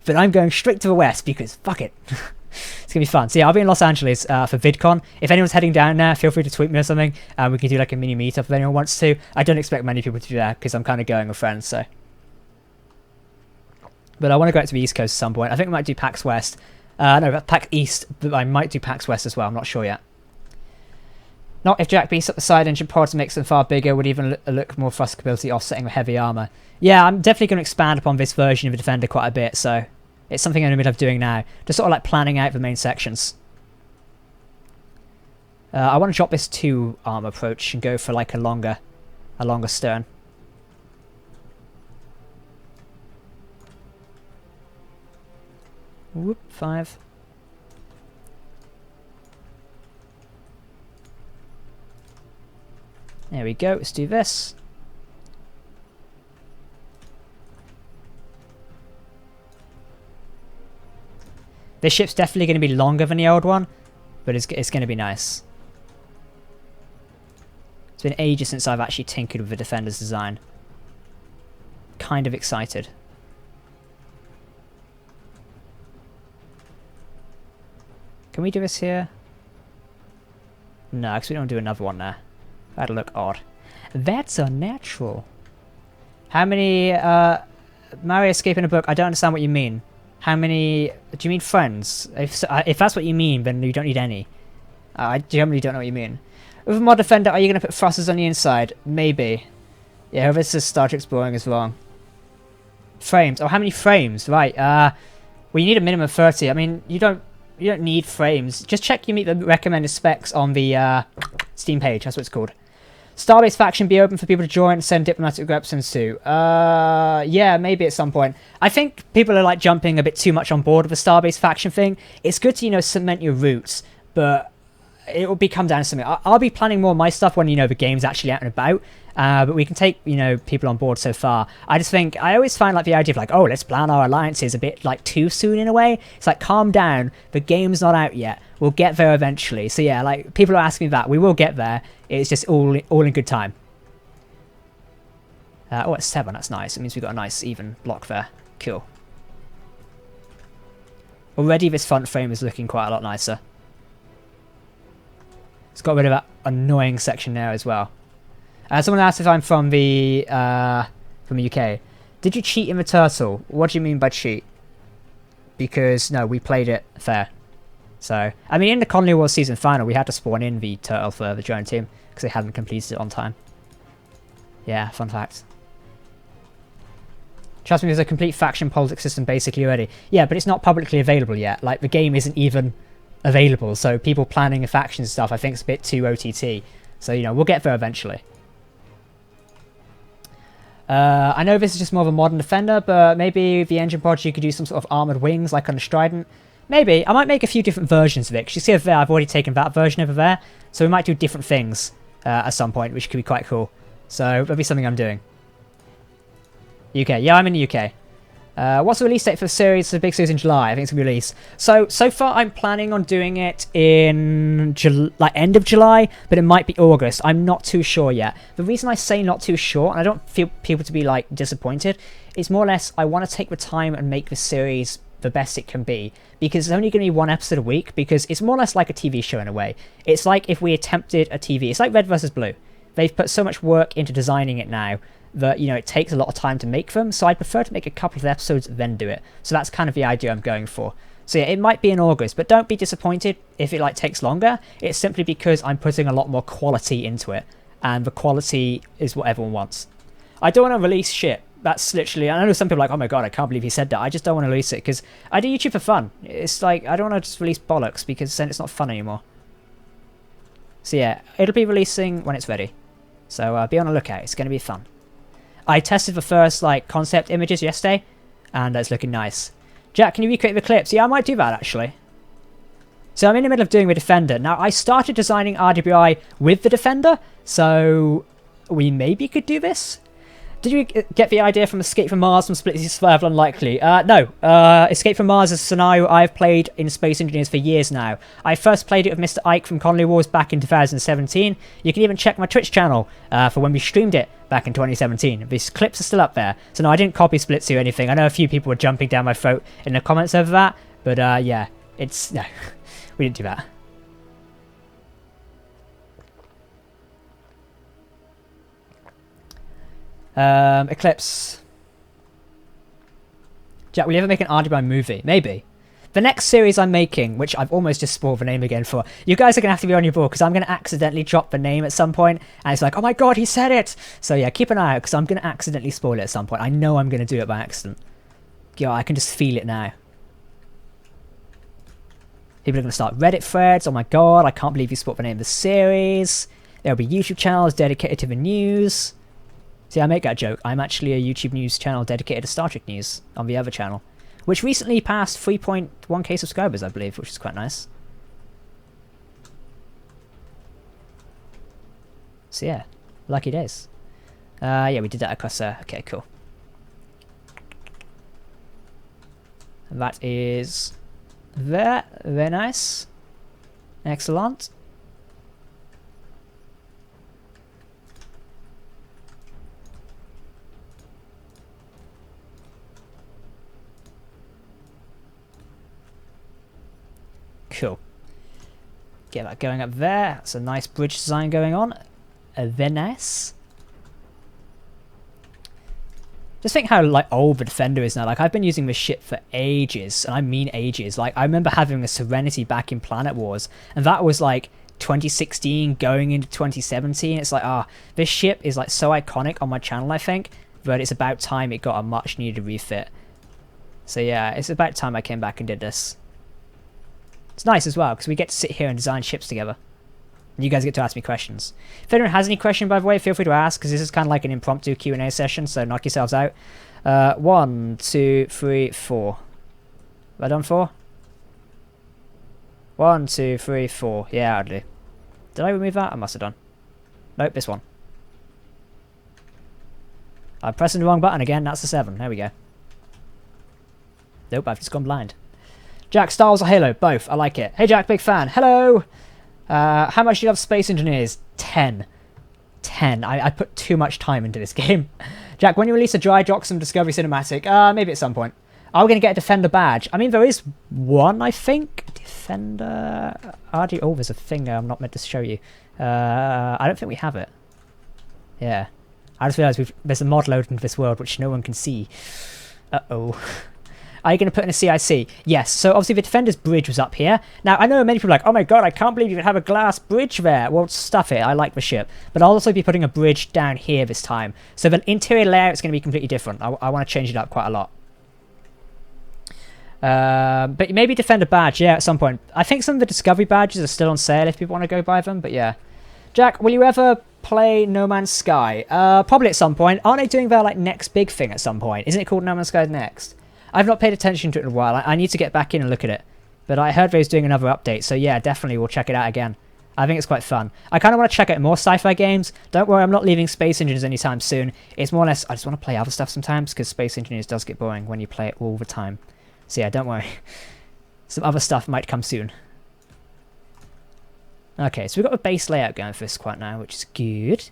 But I'm going straight to the west because fuck it. It's going to be fun. So yeah, I'll be in Los Angeles for VidCon. If anyone's heading down there, feel free to tweet me or something. We can do like a mini meetup if anyone wants to. I don't expect many people to be there because I'm kind of going with friends, so. But I want to go out to the East Coast at some point. I think we might do PAX West. No, PAX East, but I might do PAX West as well. I'm not sure yet. Not if Jack beefs up the side engine pods and makes them far bigger, would even look more thrust capability offsetting with heavy armor. Yeah, I'm definitely going to expand upon this version of the Defender quite a bit, so it's something I'm in the middle of doing now. Just sort of like planning out the main sections. I want to drop this 2 arm approach and go for like a longer stern. Whoop, 5. There we go, let's do this. This ship's definitely going to be longer than the old one, but it's going to be nice. It's been ages since I've actually tinkered with the Defender's design. Kind of excited. Can we do this here? No, because we don't do another one there. That'll look odd. That's unnatural. How many, Mario escaping a book? I don't understand what you mean. How many, do you mean friends? If that's what you mean, then you don't need any. I generally don't know what you mean. With a mod Defender, are you going to put thrusters on the inside? Maybe. Yeah, whoever says Star Trek Exploring is wrong. Frames. Oh, how many frames? Right, well, you need a minimum of 30. I mean, you don't need frames. Just check you meet the recommended specs on the Steam page. That's what it's called. Starbase faction be open for people to join and send diplomatic representatives to? Yeah, maybe at some point. I think people are like jumping a bit too much on board with the Starbase faction thing. It's good to, cement your roots, but it will come down to something. I'll be planning more of my stuff when, the game's actually out and about. But we can take, people on board so far. I just think, I always find like the idea of like, oh, let's plan our alliances a bit like too soon in a way. It's like, calm down. The game's not out yet. We'll get there eventually. So yeah, like people are asking me that. We will get there. It's just all in good time. Oh, it's 7. That's nice. It means we've got a nice even block there. Cool. Already this front frame is looking quite a lot nicer. It's got rid of that annoying section there as well. Someone asked if I'm from the UK. Did you cheat in the Turtle? What do you mean by cheat? Because, no, we played it fair. So, I mean, in the Colony Wars season final, we had to spawn in the Turtle for the drone team because they hadn't completed it on time. Yeah, fun fact. Trust me, there's a complete faction politics system basically already. Yeah, but it's not publicly available yet. Like, the game isn't even available, so people planning a faction and stuff, I think it's a bit too OTT. So, we'll get there eventually. I know this is just more of a modern Defender, but maybe the engine pod you could do some sort of armoured wings like on the Strident. Maybe. I might make a few different versions of it. 'Cause you see over there, I've already taken that version over there. So we might do different things at some point, which could be quite cool. So that'll be something I'm doing. UK. Yeah, I'm in the UK. What's the release date for the series? The big series in July. I think it's going to be released. So far I'm planning on doing it in end of July, but it might be August. I'm not too sure yet. The reason I say not too sure, and I don't feel people to be like disappointed, is more or less I want to take the time and make the series the best it can be, because it's only going to be 1 episode a week, because it's more or less like a TV show in a way. It's like if we attempted a TV. It's like Red vs. Blue. They've put so much work into designing it now that, it takes a lot of time to make them, so I prefer to make a couple of episodes then do it. So that's kind of the idea I'm going for. So yeah, it might be in August, but don't be disappointed if it takes longer. It's simply because I'm putting a lot more quality into it, and the quality is what everyone wants. I don't want to release shit. that's literally, I know some people are like, oh my god, I can't believe he said that. I just don't want to release it because I do YouTube for fun. It's like, I don't want to just release bollocks because then it's not fun anymore. So yeah, it'll be releasing when it's ready. So be on the lookout. It's going to be fun. I tested the first like concept images yesterday and it's looking nice. Jack, can you recreate the clips? Yeah, I might do that actually. So I'm in the middle of doing the Defender. Now, I started designing RWI with the Defender, so we maybe could do this. Did you get the idea from Escape from Mars from Split Survival Unlikely? No. Escape from Mars is a scenario I've played in Space Engineers for years now. I first played it with Mr. Ike from Conley Wars back in 2017. You can even check my Twitch channel for when we streamed it back in 2017. These clips are still up there. So no, I didn't copy Splitsy or anything. I know a few people were jumping down my throat in the comments over that. But yeah, it's... No, we didn't do that. Eclipse. Jack, will you ever make an RWI movie? Maybe. The next series I'm making, which I've almost just spoiled the name again for, you guys are going to have to be on your ball because I'm going to accidentally drop the name at some point and it's like, oh my god, he said it! So yeah, keep an eye out because I'm going to accidentally spoil it at some point. I know I'm going to do it by accident. Yeah, I can just feel it now. People are going to start Reddit threads. Oh my god, I can't believe you spoiled the name of the series. There'll be YouTube channels dedicated to the news. See, I make that joke. I'm actually a YouTube news channel dedicated to Star Trek news on the other channel, which recently passed 3.1k subscribers, I believe, which is quite nice. So yeah, lucky days. Yeah, we did that across there. Okay, cool. And that is there. Very nice. Excellent. Cool. Get that going up there. That's a nice bridge design going on. Very nice. Just think how like old the Defender is now. Like I've been using this ship for ages, and I mean ages. Like I remember having a Serenity back in Planet Wars, and that was like 2016 going into 2017. It's like, this ship is like so iconic on my channel, I think, but it's about time it got a much needed refit. So yeah, it's about time I came back and did this. It's nice as well, because we get to sit here and design ships together. And you guys get to ask me questions. If anyone has any question, by the way, feel free to ask, because this is kind of like an impromptu Q&A session, so knock yourselves out. 1, 2, 3, 4. Have I done 4? 1, 2, 3, 4. Yeah, I'll do. Did I remove that? I must have done. Nope, this one. I'm pressing the wrong button again, that's the 7. There we go. Nope, I've just gone blind. Jack, Star Wars or Halo? Both. I like it. Hey Jack, big fan. Hello! How much do you love Space Engineers? 10. 10. I put too much time into this game. Jack, when you release a Dry Joxum Discovery Cinematic? Maybe at some point. Are we going to get a Defender badge? I mean, there is one, I think. Defender... Oh, there's a thing there I'm not meant to show you. I don't think we have it. Yeah. I just realised there's a mod load into this world which no one can see. Uh-oh. Are you going to put in a CIC? Yes. So obviously the Defender's bridge was up here. Now I know many people are like, oh my god, I can't believe you have a glass bridge there. Well, stuff it. I like the ship. But I'll also be putting a bridge down here this time. So the interior layout is going to be completely different. I want to change it up quite a lot. But maybe Defender badge, yeah, at some point. I think some of the Discovery badges are still on sale if people want to go buy them, but yeah. Jack, will you ever play No Man's Sky? Probably at some point. Aren't they doing their like next big thing at some point? Isn't it called No Man's Sky Next? I've not paid attention to it in a while. I need to get back in and look at it. But I heard they was doing another update, so yeah, definitely we'll check it out again. I think it's quite fun. I kind of want to check out more sci-fi games. Don't worry, I'm not leaving Space Engineers anytime soon. It's more or less, I just want to play other stuff sometimes, because Space Engineers does get boring when you play it all the time. So yeah, don't worry. Some other stuff might come soon. Okay, so we've got a base layout going for this quite now, which is good.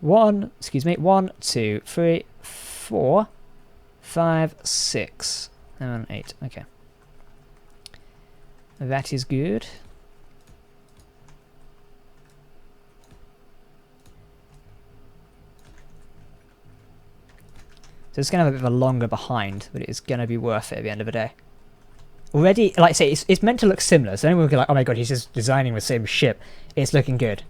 1, 2, 3, 4... 5, 6, 7, 8. Okay. That is good. So it's going to have a bit of a longer behind, but it's going to be worth it at the end of the day. Already, like I say, it's meant to look similar, so anyone will be like, oh my god, he's just designing the same ship. It's looking good.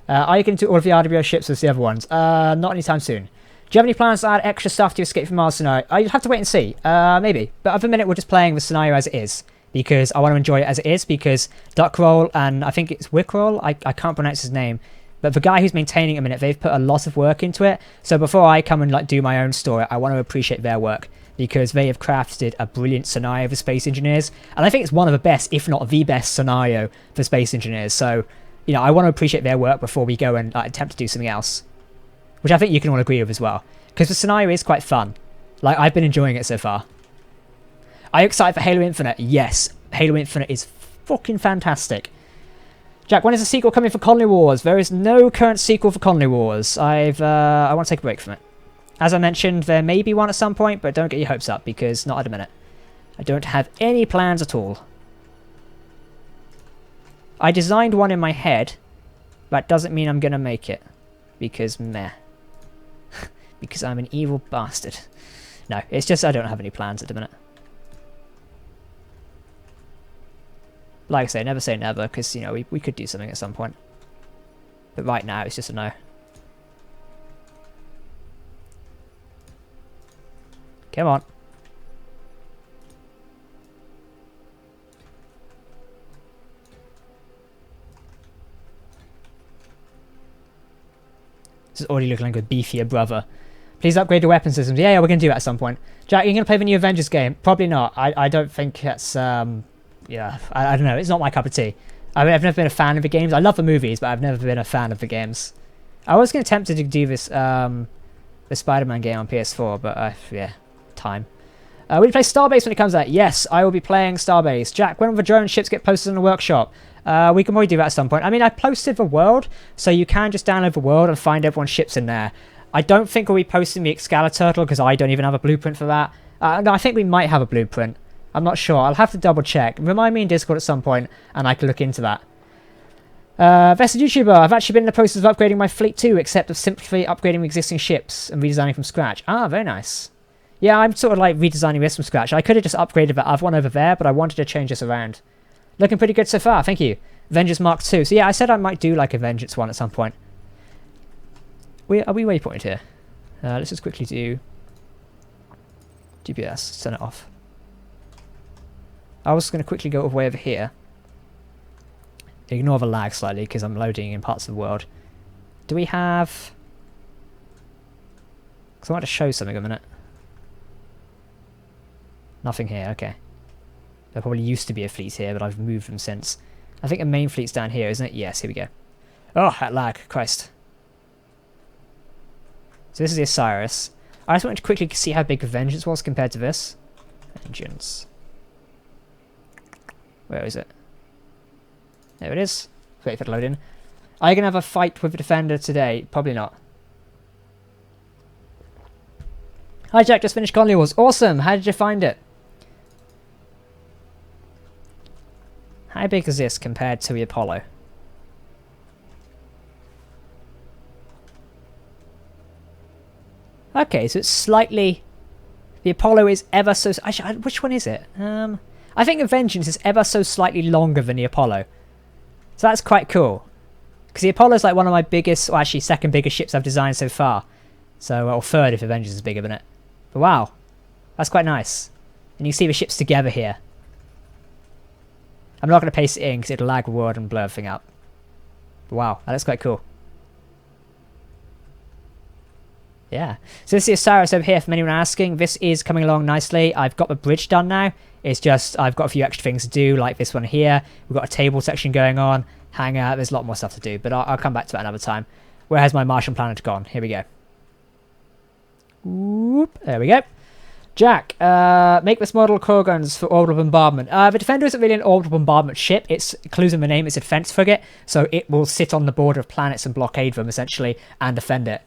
Are you going to do all of the RWO ships as the other ones? Not anytime soon. Do you have any plans to add extra stuff to Escape from Mars scenario? I'd have to wait and see. Maybe. But at the minute, we're just playing the scenario as it is. Because I want to enjoy it as it is. Because Duckroll and I think it's Wickroll. I can't pronounce his name. But the guy who's maintaining it a minute, they've put a lot of work into it. So before I come and like do my own story, I want to appreciate their work. Because they have crafted a brilliant scenario for Space Engineers. And I think it's one of the best, if not the best scenario for Space Engineers. So, you know, I want to appreciate their work before we go and attempt to do something else. Which I think you can all agree with as well. Because the scenario is quite fun. Like, I've been enjoying it so far. Are you excited for Halo Infinite? Yes. Halo Infinite is fucking fantastic. Jack, when is the sequel coming for Colony Wars? There is no current sequel for Colony Wars. I want to take a break from it. As I mentioned, there may be one at some point, but don't get your hopes up, because not at a minute. I don't have any plans at all. I designed one in my head. That doesn't mean I'm going to make it. Because meh. Because I'm an evil bastard. No, it's just I don't have any plans at the minute. Like I say never, because, you know, we could do something at some point. But right now, it's just a no. Come on. This is already looking like a beefier brother. Please upgrade your weapon systems. Yeah, we're going to do that at some point. Jack, you're going to play the new Avengers game? Probably not. I don't think that's... yeah, I don't know. It's not my cup of tea. I mean, I've never been a fan of the games. I love the movies, but I've never been a fan of the games. I was going to attempt to do this the Spider-Man game on PS4, but yeah, time. Will you play Starbase when it comes out? Yes, I will be playing Starbase. Jack, when will the drone ships get posted in the workshop? We can probably do that at some point. I mean, I posted the world, so you can just download the world and find everyone's ships in there. I don't think we'll be posting the Excaliturtle because I don't even have a blueprint for that. No, I think we might have a blueprint. I'm not sure. I'll have to double check. Remind me in Discord at some point, and I can look into that. Vested YouTuber, I've actually been in the process of upgrading my fleet too, except of simply upgrading existing ships and redesigning from scratch. Ah, very nice. Yeah, I'm sort of like redesigning this from scratch. I could have just upgraded that other one over there, but I wanted to change this around. Looking pretty good so far, thank you. Vengeance Mark 2. So yeah, I said I might do like a Vengeance one at some point. Are we waypointed here? Let's just quickly do GPS, turn it off. I was going to quickly go all the way over here. Ignore the lag slightly because I'm loading in parts of the world. Do we have... Because I want to show something a minute. Nothing here, okay. There probably used to be a fleet here, but I've moved them since. I think the main fleet's down here, isn't it? Yes, here we go. Oh, that lag. Christ. So this is the Osiris. I just wanted to quickly see how big the Vengeance was compared to this. Vengeance. Where is it? There it is. Wait for it to load in. Are you going to have a fight with the Defender today? Probably not. Hi Jack, just finished Colony Wars. Awesome! How did you find it? How big is this compared to the Apollo? Okay, so it's slightly... The Apollo is ever so... Actually, which one is it? I think the Vengeance is ever so slightly longer than the Apollo. So that's quite cool. Because the Apollo is like one of my biggest, or actually second biggest ships I've designed so far. So, or third if the Vengeance is bigger than it. But wow, that's quite nice. And you can see the ships together here. I'm not going to paste it in because it'll lag the word and blur everything up. But wow, that looks quite cool. Yeah. So this is the Osiris over here, from anyone asking. This is coming along nicely. I've got the bridge done now. It's just, I've got a few extra things to do, like this one here. We've got a table section going on. Hangout, there's a lot more stuff to do, but I'll come back to that another time. Where has my Martian planet gone? Here we go. Whoop, there we go. Jack, make this model core guns for orbital bombardment. The Defender isn't really an orbital bombardment ship. It's, clues in the name, it's a defense frigate, so it will sit on the border of planets and blockade them, essentially, and defend it.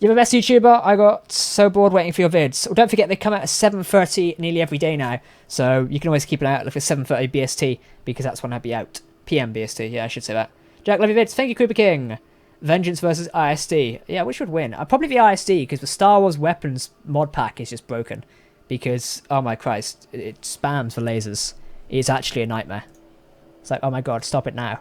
You're the best YouTuber. I got so bored waiting for your vids. Well, don't forget, they come out at 7:30 nearly every day now, so you can always keep an eye out for 7:30 BST, because that's when I'll be out. PM BST, yeah, I should say that. Jack, love your vids. Thank you, Cooper King. Vengeance versus ISD. Yeah, which would win? Probably the ISD, because the Star Wars weapons mod pack is just broken. Because, oh my Christ, it spams the lasers. It's actually a nightmare. It's like, oh my god, stop it now.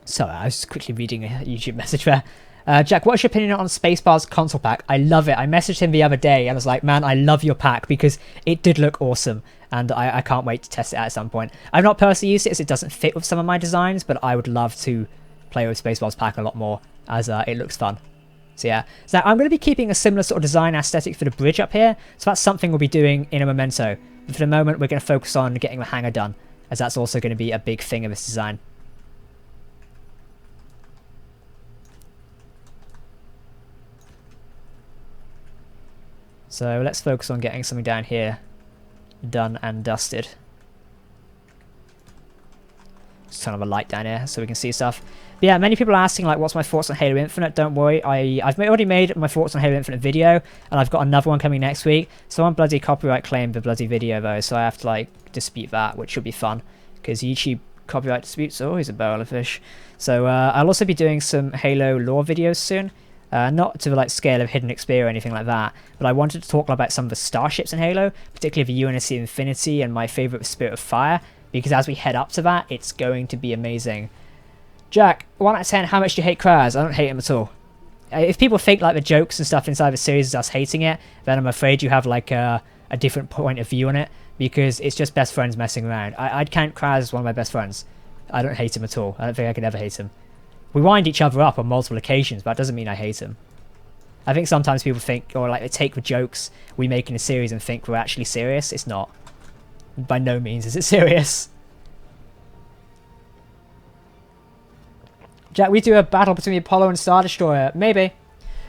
Sorry, I was just quickly reading a YouTube message there. Jack, what's your opinion on Spacebar's console pack? I love it. I messaged him the other day and I was like, man, I love your pack because it did look awesome. And I can't wait to test it out at some point. I've not personally used it as it doesn't fit with some of my designs, but I would love to play with Spacebar's pack a lot more as it looks fun. So yeah, so I'm going to be keeping a similar sort of design aesthetic for the bridge up here. So that's something we'll be doing in a memento. But for the moment, we're going to focus on getting the hangar done, as that's also going to be a big thing of this design. So let's focus on getting something down here done and dusted. Just turn on a light down here so we can see stuff. But yeah, many people are asking like, what's my thoughts on Halo Infinite? Don't worry, I've already made my thoughts on Halo Infinite video, and I've got another one coming next week. Someone bloody copyright claimed the bloody video though, so I have to like dispute that, which should be fun because YouTube copyright disputes are always a barrel of fish. So I'll also be doing some Halo lore videos soon. Not to the like scale of Hidden Xperia or anything like that, but I wanted to talk about some of the starships in Halo, particularly the UNSC Infinity and my favourite Spirit of Fire, because as we head up to that, it's going to be amazing. Jack, 1 out of 10, how much do you hate Kraz? I don't hate him at all. If people think like the jokes and stuff inside the series is us hating it, then I'm afraid you have like a different point of view on it, because it's just best friends messing around. I'd count Kraz as one of my best friends. I don't hate him at all. I don't think I could ever hate him. We wind each other up on multiple occasions, but that doesn't mean I hate him. I think sometimes people think, or like they take the jokes we make in a series and think we're actually serious. It's not. By no means is it serious. Jack, we do a battle between the Apollo and Star Destroyer. Maybe.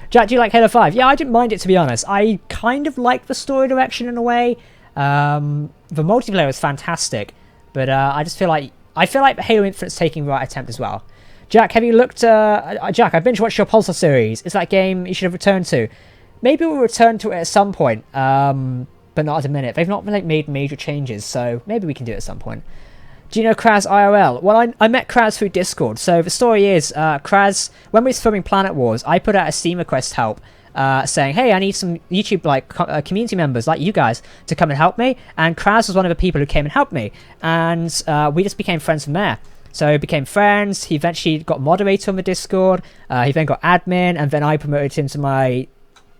Jack, do you like Halo 5? Yeah, I didn't mind it, to be honest. I kind of like the story direction in a way. The multiplayer is fantastic, but I just feel like Halo Infinite's taking the right attempt as well. Jack, have you looked... Jack, I binge-watched your Pulsar series. It's that game you should have returned to. Maybe we'll return to it at some point, but not at the minute. They've not like, made major changes, so maybe we can do it at some point. Do you know Kraz IRL? Well, I met Kraz through Discord. So the story is, Kraz, when we were filming Planet Wars, I put out a Steam request help saying, hey, I need some YouTube like community members like you guys to come and help me. And Kraz was one of the people who came and helped me. And we just became friends from there. So we became friends. He eventually got moderator on the Discord. He then got admin, and then I promoted him to my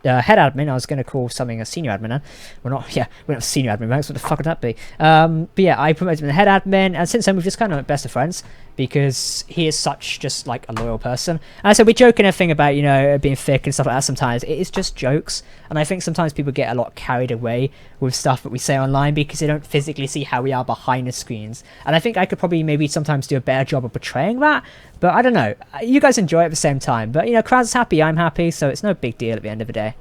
head admin. I was going to call something a senior admin. Huh? We're not senior admin ranks. What the fuck would that be? But yeah, I promoted him to head admin, and since then we've just kind of been best of friends because he is such just like a loyal person. And so we joke and everything about, you know, being thick and stuff like that sometimes. It is just jokes, and I think sometimes people get a lot carried away with stuff that we say online because they don't physically see how we are behind the screens. And I think I could probably maybe sometimes do a better job of portraying that, but I don't know. You guys enjoy it at the same time, but you know, Kraz is happy, I'm happy, so it's no big deal at the end of the day.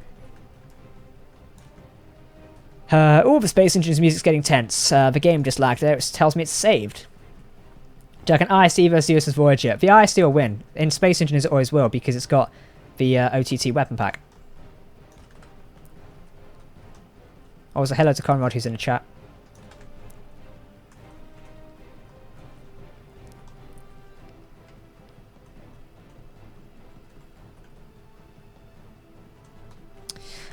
The Space Engine's music's getting tense. The game just lagged there. It tells me it's saved. Jack, an ISD versus USS Voyager. The ISD will win. In Space Engineers it always will because it's got the OTT weapon pack. Oh, so hello to Conrad who's in the chat.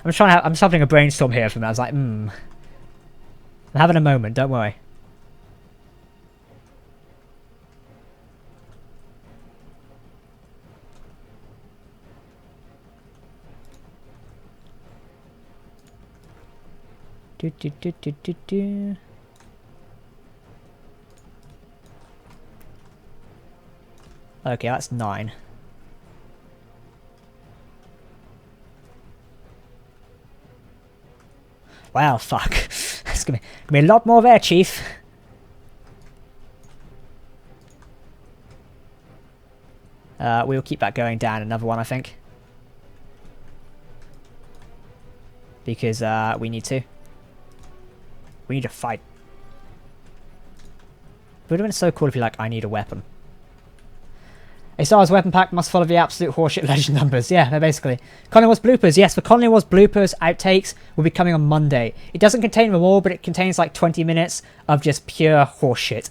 I'm just having a brainstorm here for me. I was like, I'm having a moment, don't worry. Okay, that's 9. Wow, fuck. It's gonna be a lot more there, Chief. We'll keep that going down another one, I think. Because we need to. We need to fight. It would have been so cool if you're like, I need a weapon. A Star Wars weapon pack must follow the absolute horseshit legend numbers. Yeah, they're basically. Colony Wars bloopers. Yes, the Colony Wars bloopers outtakes will be coming on Monday. It doesn't contain them all, but it contains like 20 minutes of just pure horseshit.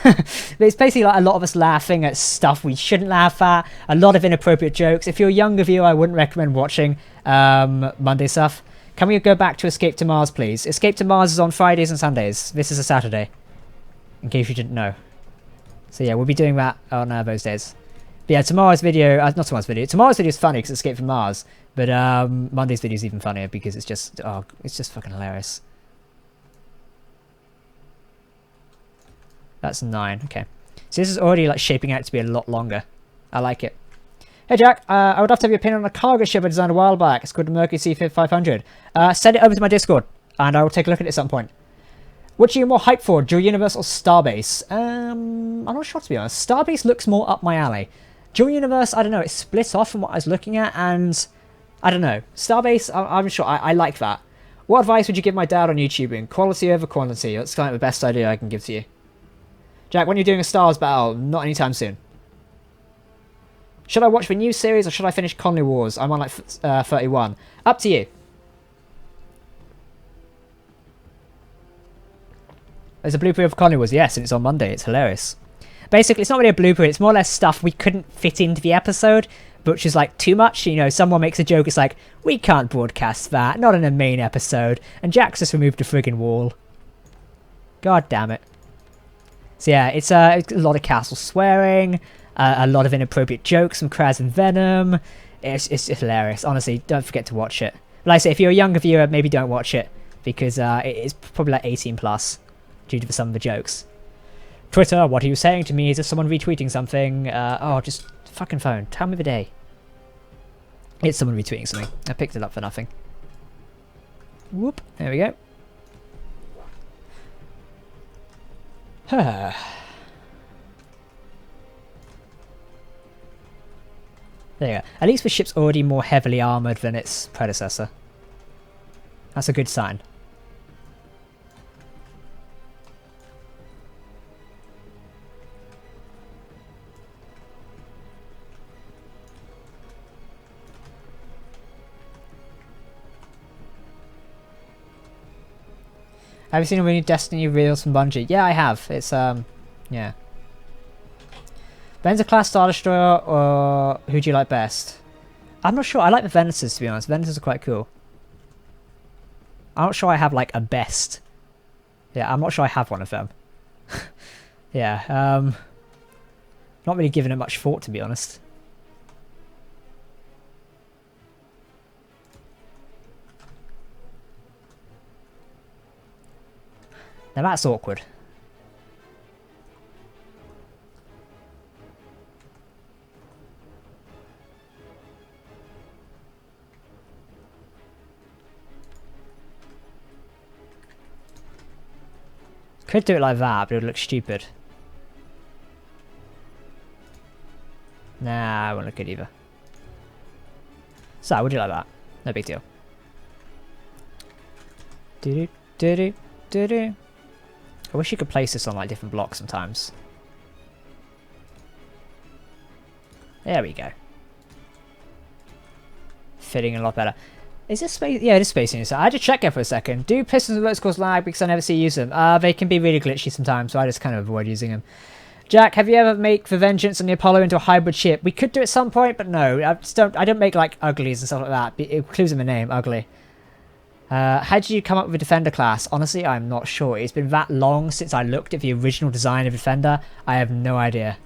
But it's basically like a lot of us laughing at stuff we shouldn't laugh at. A lot of inappropriate jokes. If you're a younger viewer, I wouldn't recommend watching Monday stuff. Can we go back to Escape to Mars, please? Escape to Mars is on Fridays and Sundays. This is a Saturday, in case you didn't know. So yeah, we'll be doing that on those days. But yeah, tomorrow's video, not tomorrow's video. Tomorrow's video is funny because it's Escape from Mars. But Monday's video is even funnier because it's just fucking hilarious. That's 9. Okay, so this is already like shaping out to be a lot longer. I like it. Hey Jack, I would love to have your opinion on a cargo ship I designed a while back. It's called the Mercury C500. Send it over to my Discord, and I will take a look at it at some point. Which are you more hyped for, Dual Universe or Starbase? I'm not sure, to be honest. Starbase looks more up my alley. Dual Universe, I don't know, it's split off from what I was looking at, and I don't know. Starbase, I'm sure, I like that. What advice would you give my dad on YouTubing? Quality over quantity. That's kind of the best idea I can give to you. Jack, when you're doing a Stars battle, not anytime soon. Should I watch the new series or should I finish Conley Wars? I'm on like 31. Up to you. There's a blooper of Conley Wars, yes, and it's on Monday. It's hilarious. Basically, it's not really a blooper. It's more or less stuff we couldn't fit into the episode, which is like too much. You know, someone makes a joke. It's like, we can't broadcast that. Not in a main episode. And Jack's just removed a friggin' wall. God damn it. So yeah, it's a lot of castle swearing, a lot of inappropriate jokes from Kraz and Venom. It's hilarious. Honestly, don't forget to watch it. Like I say, if you're a younger viewer, maybe don't watch it because it is probably like 18 plus due to some of the jokes. Twitter, what are you saying to me? Is there someone retweeting something? Oh, just fucking phone. Tell me the day. It's someone retweeting something. I picked it up for nothing. Whoop. There we go. There you go. At least the ship's already more heavily armoured than its predecessor. That's a good sign. Have you seen any Destiny reels from Bungie? Yeah, I have. It's, yeah. Venator class Star Destroyer, or who do you like best? I'm not sure. I like the Venators, to be honest. Venators are quite cool. I'm not sure I have, like, a best. Yeah, I'm not sure I have one of them. Yeah, not really giving it much thought, to be honest. Now that's awkward. Could do it like that, but it would look stupid. Nah, I won't look good either. So, we'll do it like that. No big deal. Do-do, do-do, do-do. I wish you could place this on like different blocks sometimes. There we go. Fitting a lot better. Is this space? Yeah, it is spacing. So I had to check it for a second. Do pistons and verticals lag because I never see you use them? They can be really glitchy sometimes, so I just kind of avoid using them. Jack, have you ever make the Vengeance and the Apollo into a hybrid ship? We could do it at some point, but no. I don't make like uglies and stuff like that. It includes in the name, ugly. How did you come up with a Defender class? Honestly, I'm not sure. It's been that long since I looked at the original design of Defender. I have no idea.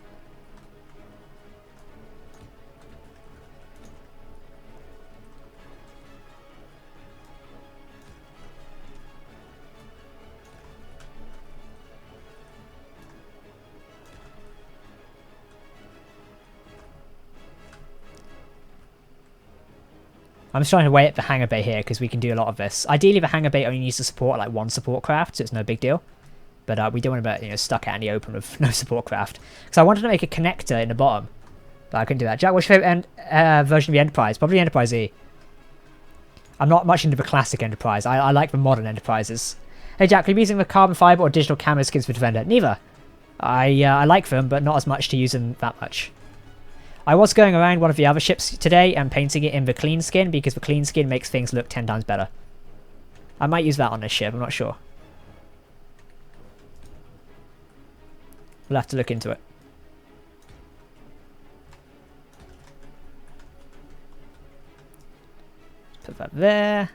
I'm just trying to weigh up the hangar bay here because we can do a lot of this. Ideally, the hangar bay only needs to support like one support craft, so it's no big deal. But we don't want to be stuck out in the open with no support craft. So I wanted to make a connector in the bottom, but I couldn't do that. Jack, what's your favourite version of the Enterprise? Probably Enterprise E. I'm not much into the classic Enterprise. I like the modern Enterprises. Hey Jack, are you using the carbon fibre or digital camo skins for Defender? Neither. I like them, but not as much to use them that much. I was going around one of the other ships today and painting it in the clean skin because the clean skin makes things look 10 times better. I might use that on this ship, I'm not sure. We'll have to look into it. Put that there.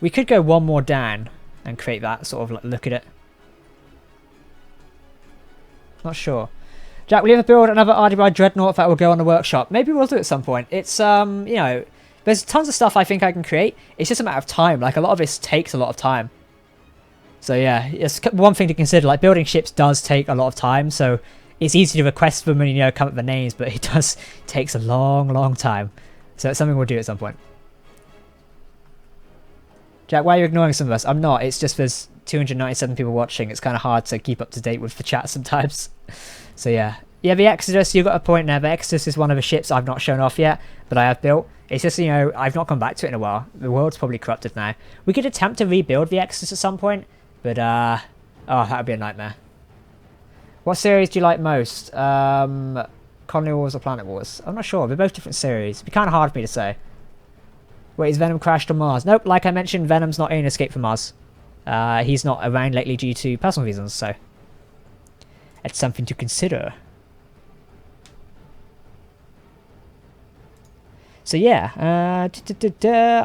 We could go one more down and create that sort of look at it. Not sure. Jack, will you ever build another RDY Dreadnought that will go on the workshop? Maybe we'll do it at some point. It's, you know, there's tons of stuff I think I can create. It's just a matter of time. Like, a lot of this takes a lot of time. So, yeah, it's one thing to consider. Like, building ships does take a lot of time, so it's easy to request them and, you know, come up with the names, but it takes a long, long time. So it's something we'll do at some point. Jack, why are you ignoring some of us? I'm not. It's just there's 297 people watching. It's kind of hard to keep up to date with the chat sometimes. So yeah. Yeah, the Exodus, you've got a point there. The Exodus is one of the ships I've not shown off yet, but I have built. It's just, you know, I've not gone back to it in a while. The world's probably corrupted now. We could attempt to rebuild the Exodus at some point, but, oh, that would be a nightmare. What series do you like most? Colony Wars or Planet Wars? I'm not sure. They're both different series. It'd be kind of hard for me to say. Wait, is Venom crashed on Mars? Nope, like I mentioned, Venom's not in Escape from Mars. He's not around lately due to personal reasons, so it's something to consider. So yeah,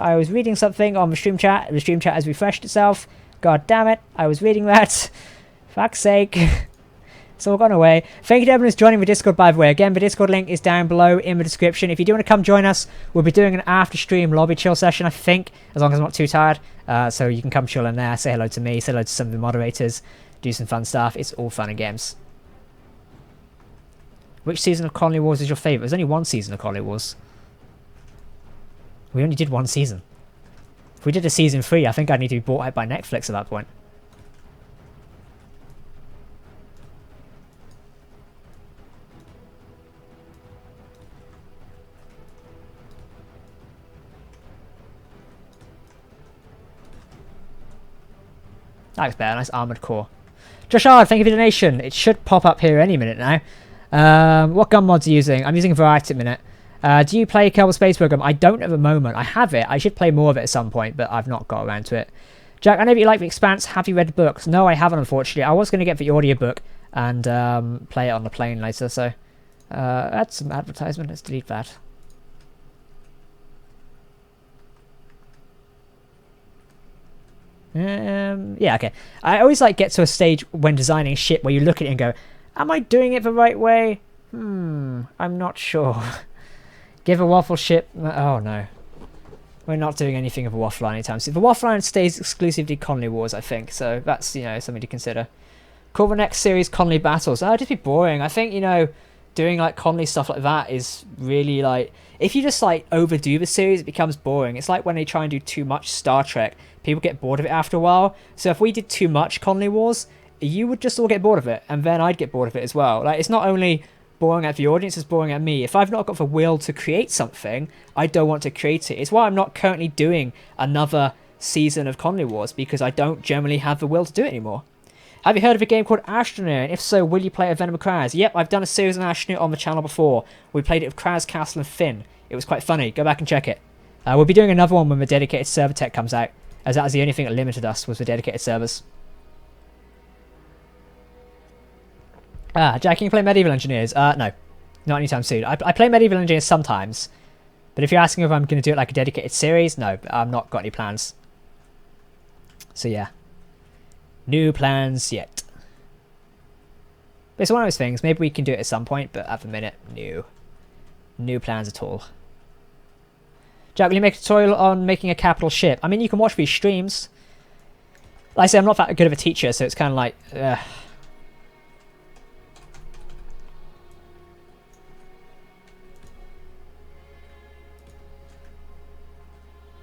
I was reading something on the stream chat. The stream chat has refreshed itself. God damn it, I was reading that. Fuck's sake. It's all gone away. Thank you to everyone who's joining the Discord, by the way. Again, the Discord link is down below in the description. If you do want to come join us, we'll be doing an after-stream lobby chill session, I think, as long as I'm not too tired. So you can come chill in there, say hello to me, say hello to some of the moderators, do some fun stuff. It's all fun and games. Which season of Colony Wars is your favourite? There's only one season of Colony Wars. We only did one season. If we did a season 3, I think I'd need to be bought out by Netflix at that point. That looks better. Nice armoured core. Josh R, thank you for the donation. It should pop up here any minute now. What gun mods are you using? I'm using a variety at the minute. Do you play Kerbal Space Program? I don't at the moment. I have it. I should play more of it at some point, but I've not got around to it. Jack, I know that you like The Expanse. Have you read the books? No, I haven't, unfortunately. I was going to get the audiobook and play it on the plane later, so... that's some advertisement. Let's delete that. Yeah, okay. I always like get to a stage when designing a ship where you look at it and go, am I doing it the right way? I'm not sure. Give a waffle ship... Oh, no. We're not doing anything of a waffle line anytime soon. The waffle line stays exclusively Colony Wars, I think, so that's, you know, something to consider. Call the next series Colony Battles. Oh, it'd just be boring. I think, you know, doing, like, Colony stuff like that is really, like... If you just, like, overdo the series, it becomes boring. It's like when they try and do too much Star Trek. People get bored of it after a while. So if we did too much Colony Wars, you would just all get bored of it, and then I'd get bored of it as well. Like, it's not only boring at the audience, it's boring at me. If I've not got the will to create something, I don't want to create it. It's why I'm not currently doing another season of Colony Wars, because I don't generally have the will to do it anymore. Have you heard of a game called Astroneer? And if so, will you play a Venom of Kraz? Yep, I've done a series on Astroneer on the channel before. We played it with Kraz, Castle, and Finn. It was quite funny. Go back and check it. We'll be doing another one when the dedicated server tech comes out, as that was the only thing that limited us, was the dedicated servers. Jack, can you play Medieval Engineers? No. Not anytime soon. I play Medieval Engineers sometimes. But if you're asking if I'm going to do it like a dedicated series, no. I've not got any plans. So yeah. No plans yet. But it's one of those things. Maybe we can do it at some point, but at the minute, no. No plans at all. Jack, will you make a tutorial on making a capital ship? I mean, you can watch these streams. Like I say, I'm not that good of a teacher, so it's kind of like...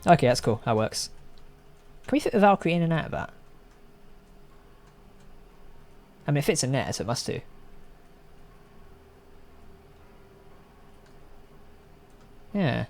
Okay, that's cool. That works. Can we fit the Valkyrie in and out of that? I mean, it fits in there, so it must do. Yeah.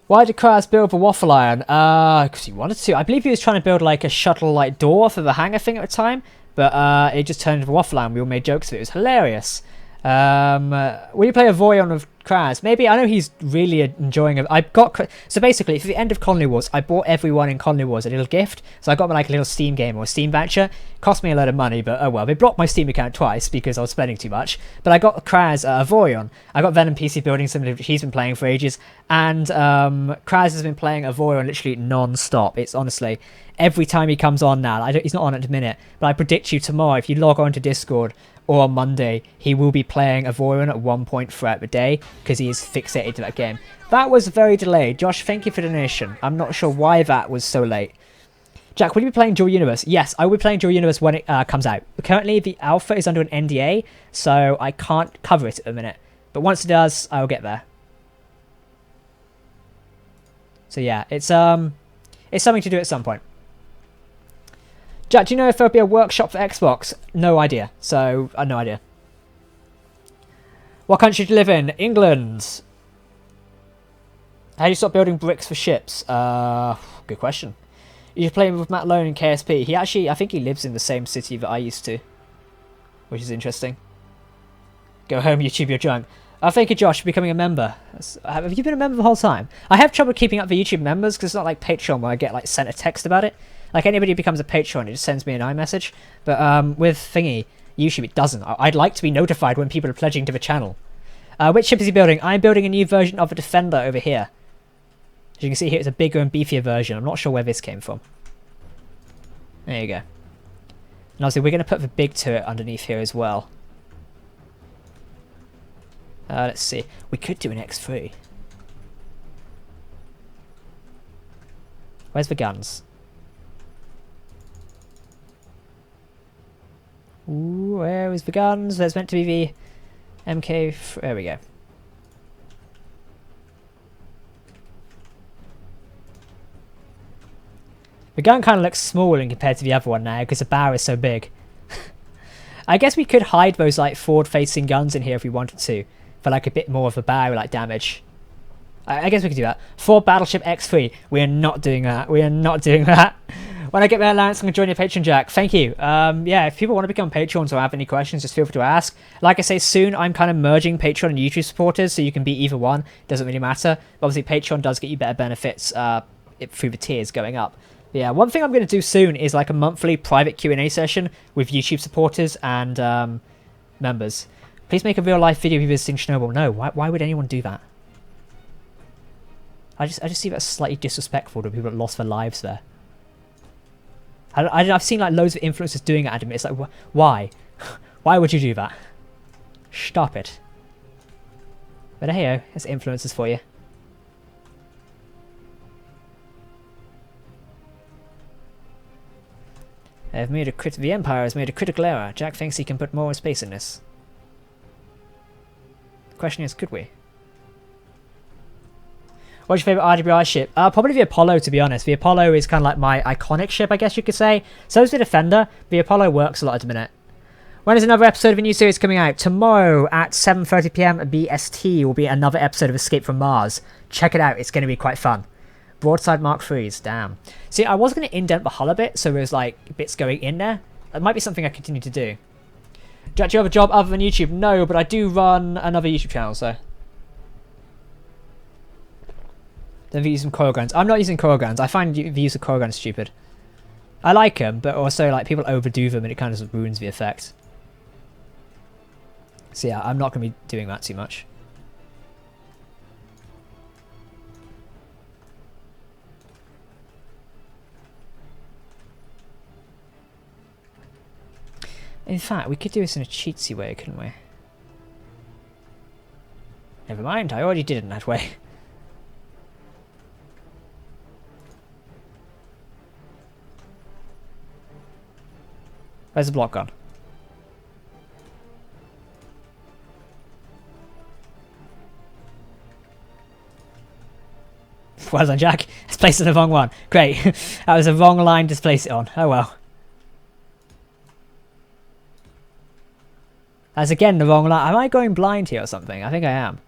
Why did Kraz build the waffle iron? Because he wanted to. I believe he was trying to build like a shuttle like door for the hangar thing at the time, but it just turned into a waffle iron. We all made jokes of it. It was hilarious. Will you play a Voyon of Kraz? Maybe. I know he's really enjoying it. I got so basically for the end of Colony Wars, I bought everyone in Colony Wars a little gift. So I got like a little Steam game or a Steam voucher. Cost me a load of money, but oh well. They blocked my Steam account twice because I was spending too much. But I got Kraz a Voyon. I got Venom PC Building Simulator, which he's been playing for ages, and Kraz has been playing a Voyon literally non-stop. It's honestly, every time he comes on now. He's not on at the minute, but I predict you tomorrow, if you log on to Discord or on Monday, he will be playing Avoron at one point throughout the day because he is fixated to that game. That was very delayed. Josh, thank you for the donation. I'm not sure why that was so late. Jack, will you be playing Dual Universe? Yes, I will be playing Dual Universe when it comes out. Currently, the alpha is under an NDA, so I can't cover it at the minute. But once it does, I will get there. So yeah, it's something to do at some point. Jack, do you know if there'll be a workshop for Xbox? No idea. So, no idea. What country do you live in? England. How do you stop building bricks for ships? Good question. You're playing with Matt Lone in KSP. He actually, I think he lives in the same city that I used to. Which is interesting. Go home, YouTube, you're drunk. Thank you, Josh, for becoming a member. Have you been a member the whole time? I have trouble keeping up the YouTube members because it's not like Patreon where I get like sent a text about it. Like anybody who becomes a Patreon, it just sends me an iMessage. But with Thingy, YouTube, it doesn't. I'd like to be notified when people are pledging to the channel. Which ship is he building? I'm building a new version of the Defender over here. As you can see here, it's a bigger and beefier version. I'm not sure where this came from. There you go. And obviously, we're going to put the big turret underneath here as well. Let's see. We could do an X3. Where's the guns? Ooh, where is the guns? There's meant to be the MK... There we go. The gun kind of looks smaller compared to the other one now because the barrel is so big. I guess we could hide those like forward-facing guns in here if we wanted to for like a bit more of a barrel like damage. I guess we could do that. For Battleship X3, we are not doing that. We are not doing that. When I get my allowance, I'm going to join your Patreon, Jack. Thank you. Yeah, if people want to become Patrons or have any questions, just feel free to ask. Like I say, soon I'm kind of merging Patreon and YouTube supporters, so you can be either one. Doesn't really matter. Obviously, Patreon does get you better benefits through the tiers going up. Yeah, one thing I'm going to do soon is like a monthly private Q&A session with YouTube supporters and members. Please make a real-life video of you visiting Chernobyl. No, why would anyone do that? I just see that as slightly disrespectful to people that lost their lives there. I've seen like loads of influencers doing it, Adam. It's like, why? Why would you do that? Stop it. But hey, there's influencers for you. The Empire has made a critical error. Jack thinks he can put more space in this. The question is, could we? What's your favourite RWI ship? Probably the Apollo, to be honest. The Apollo is kind of like my iconic ship, I guess you could say. So is the Defender. The Apollo works a lot at the minute. When is another episode of a new series coming out? Tomorrow at 7:30 PM BST will be another episode of Escape from Mars. Check it out. It's going to be quite fun. Broadside Mark III's. Damn. See, I was going to indent the hull a bit, so there's like bits going in there. That might be something I continue to do. Do you have a job other than YouTube? No, but I do run another YouTube channel, so... Then we use some coil guns. I'm not using coil guns. I find the use of coil guns stupid. I like them, but also like people overdo them and it kind of just ruins the effect. So yeah, I'm not going to be doing that too much. In fact, we could do this in a cheatsy way, couldn't we? Never mind, I already did it in that way. Where's the block gone? Well done, Jack. It's placed on the wrong one. Great. That was the wrong line to place it on. Oh well. That's again the wrong line. Am I going blind here or something? I think I am.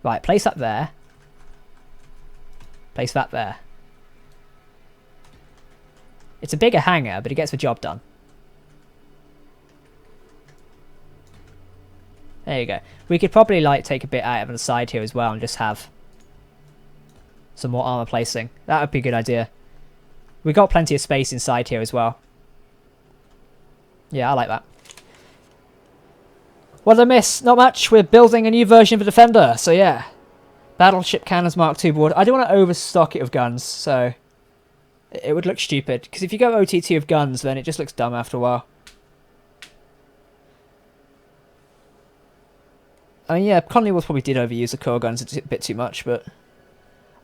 Right, place that there. Place that there. It's a bigger hangar, but it gets the job done. There you go. We could probably like take a bit out of the side here as well and just have some more armor placing. That would be a good idea. We got plenty of space inside here as well. Yeah, I like that. What did I miss? Not much. We're building a new version of the Defender, so yeah. Battleship Cannons Mark II board. I don't want to overstock it with guns, so... It would look stupid, because if you go OTT of guns, then it just looks dumb after a while. I mean, yeah, Colony Wars probably did overuse the core guns a bit too much, but...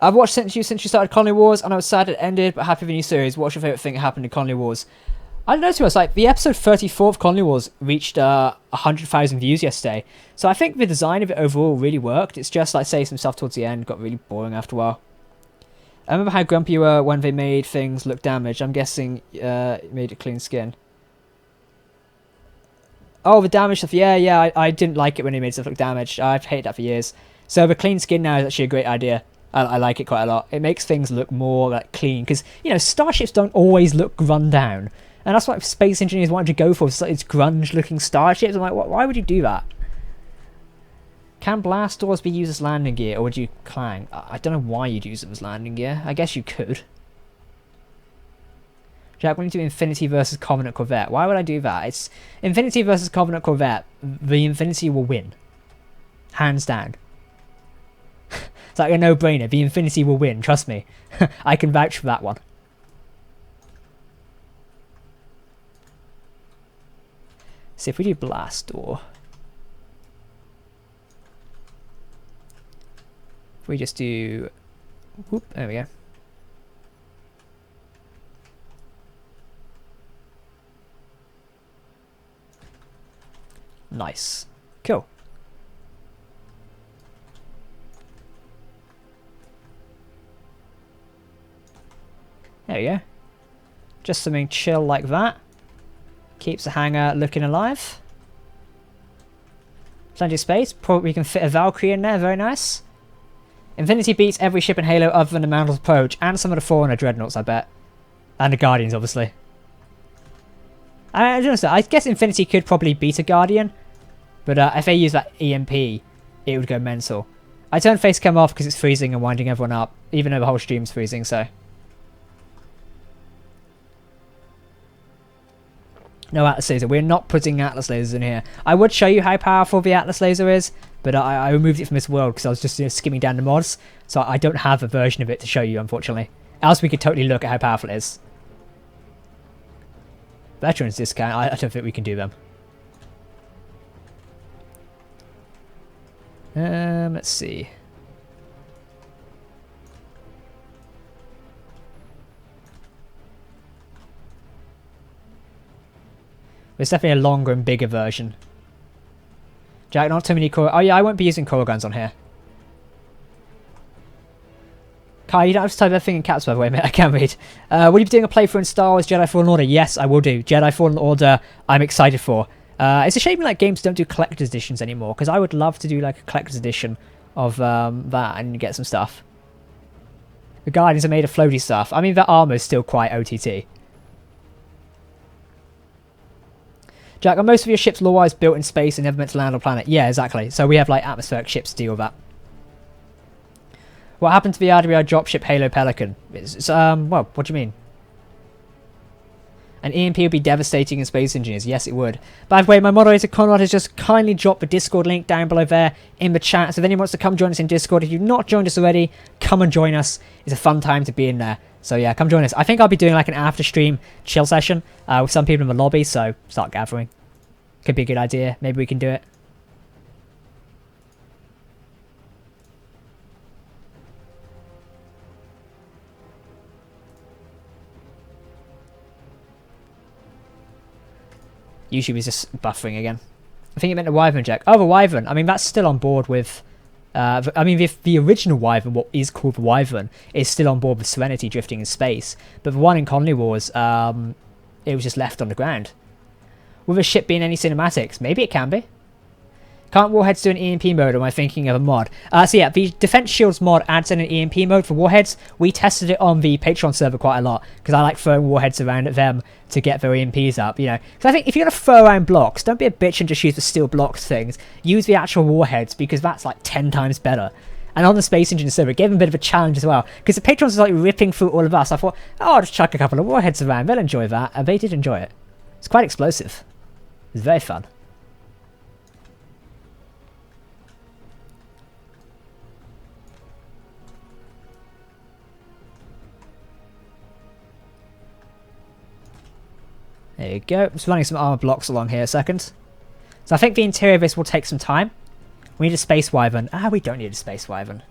I've watched since you started Colony Wars, and I was sad it ended, but happy with the new series. What's your favourite thing that happened in Colony Wars? I don't know, to be honest, like, the episode 34 of Colony Wars reached 100,000 views yesterday, so I think the design of it overall really worked. It's just, like, say, some stuff towards the end got really boring after a while. I remember how grumpy you were when they made things look damaged. I'm guessing it made it clean skin. Oh, the damage stuff. Yeah, I didn't like it when he made stuff look damaged. I've hated that for years. So the clean skin now is actually a great idea. I like it quite a lot. It makes things look more like clean. Because, you know, starships don't always look run down. And that's what space engineers wanted to go for. It's grunge-looking starships. I'm like, why would you do that? Can blast doors be used as landing gear, or would you clang? I don't know why you'd use them as landing gear. I guess you could. Jack, when you do Infinity versus Covenant Corvette, why would I do that? It's Infinity versus Covenant Corvette. The Infinity will win, hands down. It's like a no-brainer. The Infinity will win. Trust me, I can vouch for that one. See if we do blast door. If we just do, whoop, there we go. Nice. Cool. There we go. Just something chill like that. Keeps the hangar looking alive. Plenty of space. Probably can fit a Valkyrie in there. Very nice. Infinity beats every ship in Halo other than the Mantle Approach. And some of the Forerunner Dreadnoughts, I bet. And the Guardians, obviously. I don't know. I guess Infinity could probably beat a Guardian. But if they use that EMP, it would go mental. I turned Facecam off because it's freezing and winding everyone up. Even though the whole stream's freezing, so... No Atlas Laser. We're not putting Atlas Lasers in here. I would show you how powerful the Atlas Laser is, but I removed it from this world because I was just skimming down the mods, so I don't have a version of it to show you, unfortunately. Else we could totally look at how powerful it is. Veterans discount. I don't think we can do them. Let's see. There's definitely a longer and bigger version. Jack, not too many core... Oh yeah, I won't be using core guns on here. Kai, you don't have to type everything in caps, by the way, mate. I can't read. Will you be doing a playthrough in Star Wars Jedi Fallen Order? Yes, I will do. Jedi Fallen Order, I'm excited for. It's a shame like games don't do collector's editions anymore, because I would love to do like a collector's edition of that and get some stuff. The Guardians are made of floaty stuff. I mean, their armor's still quite OTT. Jack, are most of your ships lore-wise built in space and never meant to land on a planet? Yeah, exactly. So we have like atmospheric ships to deal with that. What happened to the RWR dropship Halo Pelican? Well, what do you mean? An EMP would be devastating in space engineers. Yes, it would. By the way, my moderator Conrad has just kindly dropped the Discord link down below there in the chat. So if anyone wants to come join us in Discord, if you've not joined us already, come and join us. It's a fun time to be in there. So yeah, come join us. I think I'll be doing like an after stream chill session with some people in the lobby, so start gathering. Could be a good idea. Maybe we can do it. YouTube is just buffering again. I think it meant the Wyvern, Jack. Oh, the Wyvern. I mean, that's still on board with... I mean, if the original Wyvern, what is called the Wyvern, is still on board with Serenity drifting in space. But the one in Colony Wars, it was just left on the ground. With a ship being any cinematics? Maybe it can be. Can't Warheads do an EMP mode, or am I thinking of a mod? So yeah, the Defense Shields mod adds in an EMP mode for Warheads. We tested it on the Patreon server quite a lot, because I like throwing Warheads around at them to get their EMPs up, you know. Because I think if you're going to throw around blocks, don't be a bitch and just use the steel blocks things. Use the actual Warheads, because that's like 10 times better. And on the Space Engine server, it gave them a bit of a challenge as well. Because the Patrons was like ripping through all of us. I thought, oh, I'll just chuck a couple of Warheads around. They'll enjoy that. And they did enjoy it. It's quite explosive. It's very fun. There you go. Just running some armor blocks along here a second. So I think the interior of this will take some time. We need a space wyvern. Ah, we don't need a space wyvern.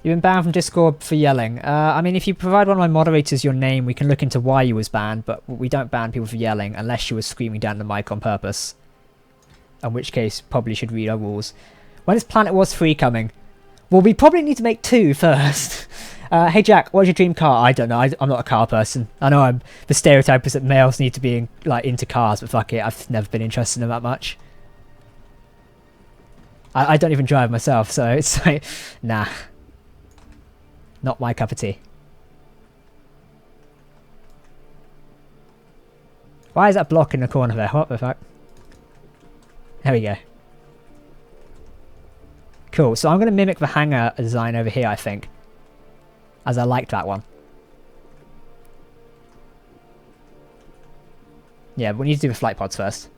You've been banned from Discord for yelling. I mean, if you provide one of my moderators your name, we can look into why you was banned, but we don't ban people for yelling unless you were screaming down the mic on purpose. In which case, probably should read our rules. When is Planet Wars 3 coming? Well, we probably need to make 2 first. Hey Jack, what's your dream car? I don't know. I'm not a car person. I know the stereotype is that males need to be into cars, but fuck it, I've never been interested in them that much. I don't even drive myself, so it's like, nah. Not my cup of tea. Why is that block in the corner there? What the fuck? There we go. Cool, so I'm going to mimic the hangar design over here, I think. As I liked that one. Yeah, but we need to do the flight pods first.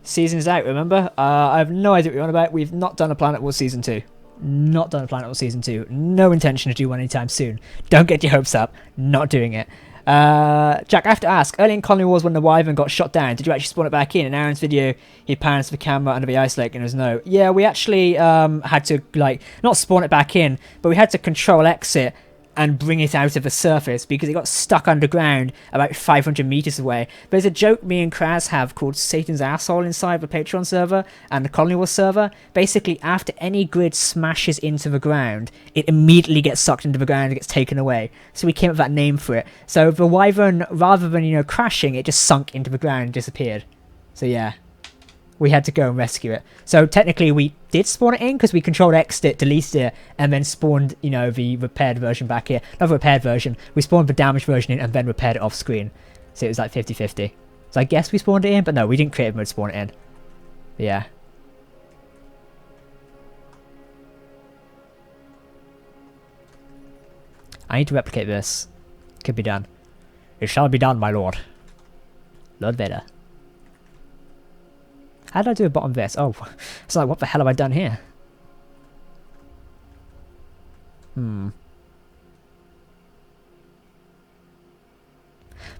Season's out, remember? I have no idea what you're on about. We've not done a Planet Wars Season 2. Not done a Planet Wars Season 2. No intention to do one anytime soon. Don't get your hopes up. Not doing it. Jack, I have to ask. Early in Colony Wars when the Wyvern got shot down, did you actually spawn it back in? In Aaron's video, he pans the camera under the ice lake and there's no. Yeah, we actually had to, not spawn it back in, but we had to control exit and bring it out of the surface because it got stuck underground about 500 meters away. There's a joke me and Kraz have called Satan's Asshole inside the Patreon server and the Colony Wars server. Basically, after any grid smashes into the ground, it immediately gets sucked into the ground and gets taken away. So we came up with that name for it. So the Wyvern, rather than, crashing, it just sunk into the ground and disappeared. So yeah. We had to go and rescue it. So technically we did spawn it in because we controlled exit, deleted it, and then spawned, the repaired version back here. Not the repaired version. We spawned the damaged version in and then repaired it off screen. So it was like 50-50. So I guess we spawned it in, but no, we didn't create mode spawn it in. But yeah. I need to replicate this. Could be done. It shall be done, my lord. Lord Vader. How did I do a bottom this? Oh, it's like, what the hell have I done here? Trying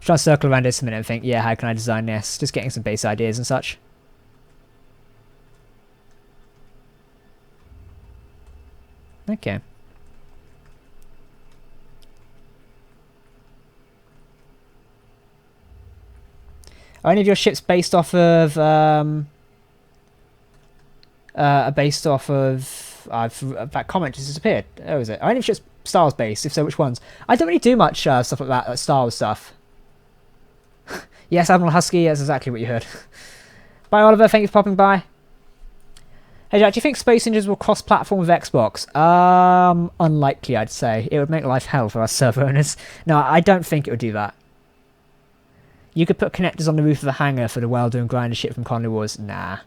to circle around this a minute and think, yeah, how can I design this? Just getting some base ideas and such. Okay. Are any of your ships based off of that comment just disappeared? Oh, is it? Are any of your ships Star Wars based? If so, which ones? I don't really do much stuff like that, Star Wars stuff. Yes, Admiral Husky, that's exactly what you heard. Bye, Oliver, thank you for popping by. Hey Jack, do you think Space Ninjas will cross-platform with Xbox? Unlikely, I'd say. It would make life hell for us server owners. No, I don't think it would do that. You could put connectors on the roof of the hangar for the welder and grinder ship from Colony Wars. Nah.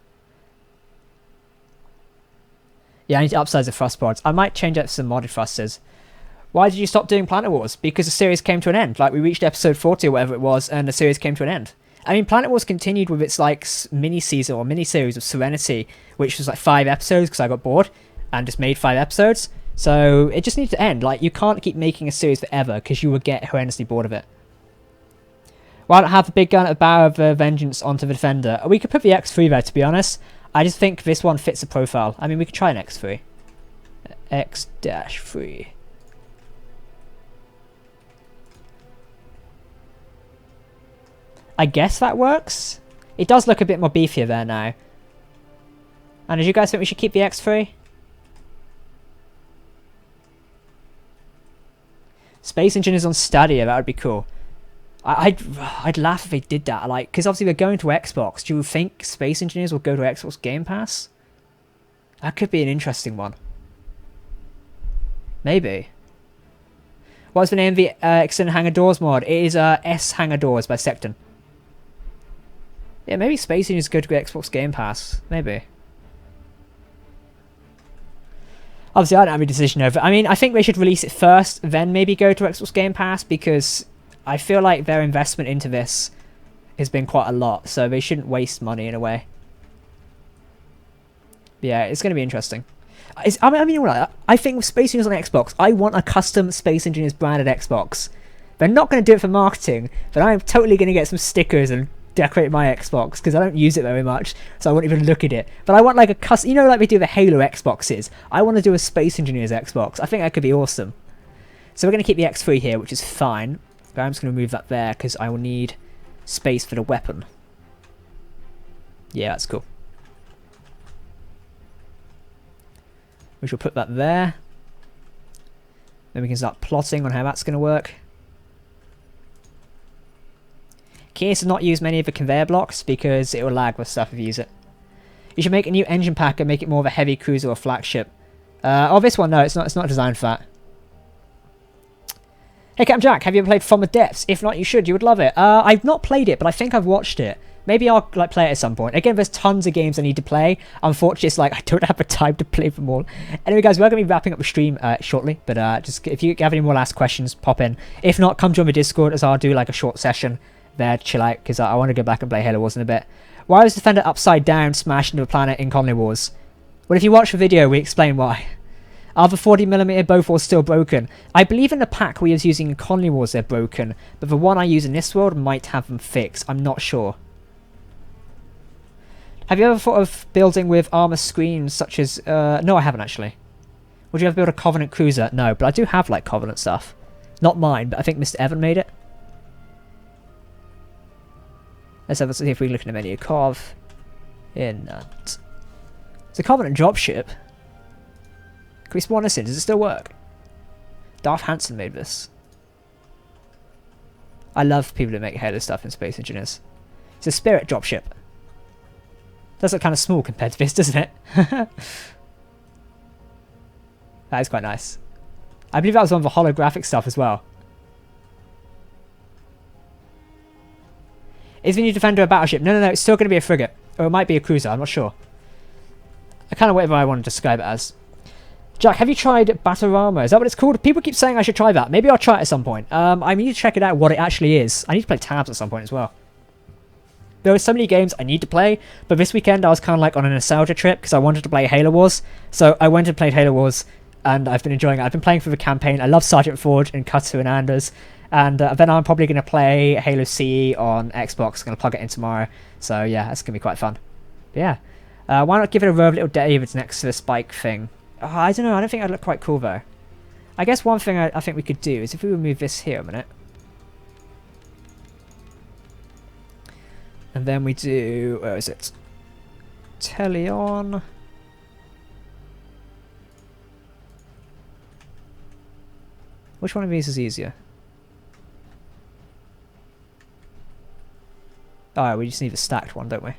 Yeah, I need to upsize the thrust pods. I might change up some modded thrusters. Why did you stop doing Planet Wars? Because the series came to an end. We reached episode 40 or whatever it was, and the series came to an end. I mean, Planet Wars continued with its, mini-season or mini-series of Serenity, which was, 5 episodes because I got bored and just made 5 episodes. So, it just needed to end. You can't keep making a series forever because you will get horrendously bored of it. Why not have the big gun at the bow of the Vengeance onto the Defender? We could put the X3 there, to be honest. I just think this one fits the profile. I mean, we could try an X3. X-3. I guess that works. It does look a bit more beefier there now. And did you guys think we should keep the X3? Space Engineers on Stadia, that would be cool. I'd laugh if they did that, because obviously they're going to Xbox. Do you think Space Engineers will go to Xbox Game Pass? That could be an interesting one. Maybe. What's the name of the Extended Hangar Doors mod? It is S Hangar Doors by Secton. Yeah, maybe Space Engineers go to Xbox Game Pass. Maybe. Obviously, I don't have a decision over it. I mean, I think they should release it first, then maybe go to Xbox Game Pass, because I feel like their investment into this has been quite a lot, so they shouldn't waste money in a way. But yeah, it's going to be interesting. I mean, I think with Space Engineers on Xbox, I want a custom Space Engineers branded Xbox. They're not going to do it for marketing, but I'm totally going to get some stickers and decorate my Xbox because I don't use it very much, so I won't even look at it. But I want like a custom, like we do the Halo Xboxes. I want to do a Space Engineers Xbox. I think that could be awesome. So we're going to keep the X3 here, which is fine. But I'm just going to move that there because I will need space for the weapon. Yeah, that's cool. We shall put that there. Then we can start plotting on how that's going to work. Key is to not use many of the conveyor blocks because it will lag with stuff if you use it. You should make a new engine pack and make it more of a heavy cruiser or flagship. This one, no, it's not designed for that. Hey Captain Jack, have you ever played From the Depths? If not, you should. You would love it. I've not played it, but I think I've watched it. Maybe I'll play it at some point. Again, there's tons of games I need to play. Unfortunately, it's I don't have the time to play them all. Anyway, guys, we're going to be wrapping up the stream shortly. But just if you have any more last questions, pop in. If not, come join the Discord as I'll do a short session there, chill out, because I want to go back and play Halo Wars in a bit. Why was Defender upside down smashed into a planet in Conley Wars? Well, if you watch the video, we explain why. Are the 40mm Bofors still broken? I believe in the pack we was using in Conley Wars they're broken, but the one I use in this world might have them fixed. I'm not sure. Have you ever thought of building with armor screens such as... no, I haven't actually. Would you ever build a Covenant cruiser? No, but I do have Covenant stuff. Not mine, but I think Mr. Evan made it. Let's see if we look in the menu. Cov. In that. It's a Covenant dropship. Can we spawn this in? Does it still work? Darth Hansen made this. I love people who make Halo stuff in Space Engineers. It's a Spirit dropship. Does look kind of small compared to this, doesn't it? That is quite nice. I believe that was one of the holographic stuff as well. Is the new Defender a battleship? No, it's still going to be a frigate. Or it might be a cruiser, I'm not sure. I kind of whatever I want to describe it as. Jack, have you tried Batorama? Is that what it's called? People keep saying I should try that. Maybe I'll try it at some point. I need to check it out what it actually is. I need to play Tabs at some point as well. There are so many games I need to play, but this weekend I was kind of on a nostalgia trip because I wanted to play Halo Wars. So I went and played Halo Wars, and I've been enjoying it. I've been playing through the campaign. I love Sergeant Forge and Kutu and Anders. And then I'm probably going to play Halo CE on Xbox. I'm going to plug it in tomorrow. So yeah, that's going to be quite fun. But yeah. Why not give it a Rover Little David's next to the spike thing? I don't know. I don't think I'd look quite cool though. I guess one thing I think we could do is if we remove this here a minute. And then we do... where is it? Teleon. Which one of these is easier? Oh, we just need the stacked one, don't we?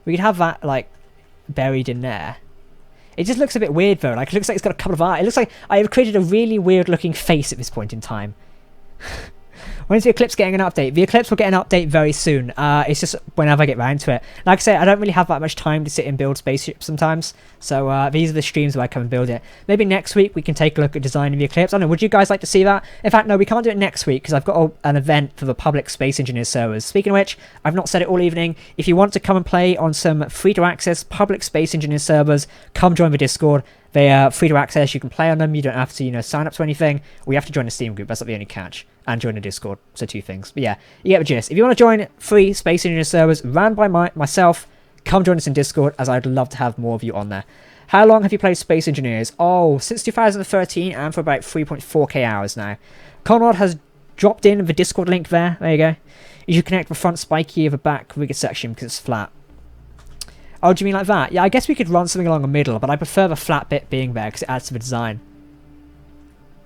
We could have that, buried in there. It just looks a bit weird, though. It looks like it's got a couple of eyes. It looks like I have created a really weird-looking face at this point in time. When's the Eclipse getting an update? The Eclipse will get an update very soon. It's just whenever I get round to it. Like I say, I don't really have that much time to sit and build spaceships sometimes. So these are the streams where I come and build it. Maybe next week we can take a look at designing the Eclipse. I don't know, would you guys like to see that? In fact, no, we can't do it next week because I've got an event for the public Space Engineers servers. Speaking of which, I've not said it all evening. If you want to come and play on some free-to-access public Space Engineers servers, come join the Discord. They are free to access. You can play on them. You don't have to, sign up to anything. We have to join a Steam group. That's not the only catch. And join a Discord. So 2 things. But yeah, you get the gist. If you want to join free Space Engineer servers ran by myself, come join us in Discord, as I'd love to have more of you on there. How long have you played Space Engineers? Oh, since 2013 and for about 3.4k hours now. Conrad has dropped in the Discord link there. There you go. You should connect the front spiky of the back rigid section because it's flat. Oh, do you mean like that? Yeah, I guess we could run something along the middle, but I prefer the flat bit being there because it adds to the design.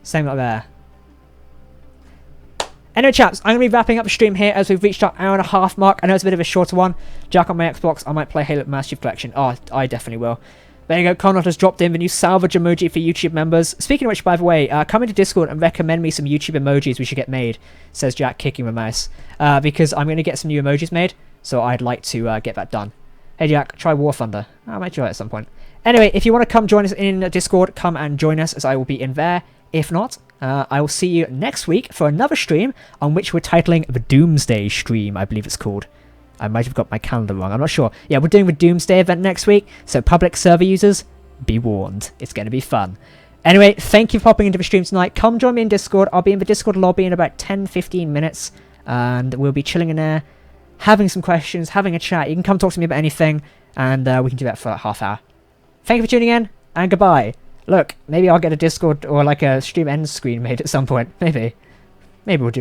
Same like there. Anyway, chaps, I'm going to be wrapping up the stream here as we've reached our hour-and-a-half mark. I know it's a bit of a shorter one. Jack on my Xbox, I might play Halo Master Chief Collection. Oh, I definitely will. There you go, Conrad has dropped in the new salvage emoji for YouTube members. Speaking of which, by the way, come into Discord and recommend me some YouTube emojis we should get made, says Jack, kicking the mouse. Because I'm going to get some new emojis made, so I'd like to get that done. Hey Jack, try War Thunder. I might try it at some point. Anyway, if you want to come join us in Discord, come and join us as I will be in there. If not, I will see you next week for another stream on which we're titling the Doomsday Stream, I believe it's called. I might have got my calendar wrong. I'm not sure. Yeah, we're doing the Doomsday event next week. So public server users, be warned. It's going to be fun. Anyway, thank you for popping into the stream tonight. Come join me in Discord. I'll be in the Discord lobby in about 10-15 minutes. And we'll be chilling in there, having some questions, having a chat. You can come talk to me about anything. And we can do that for like half hour. Thank you for tuning in. And goodbye. Look, maybe I'll get a Discord or like a stream end screen made at some point. Maybe. Maybe we'll do that.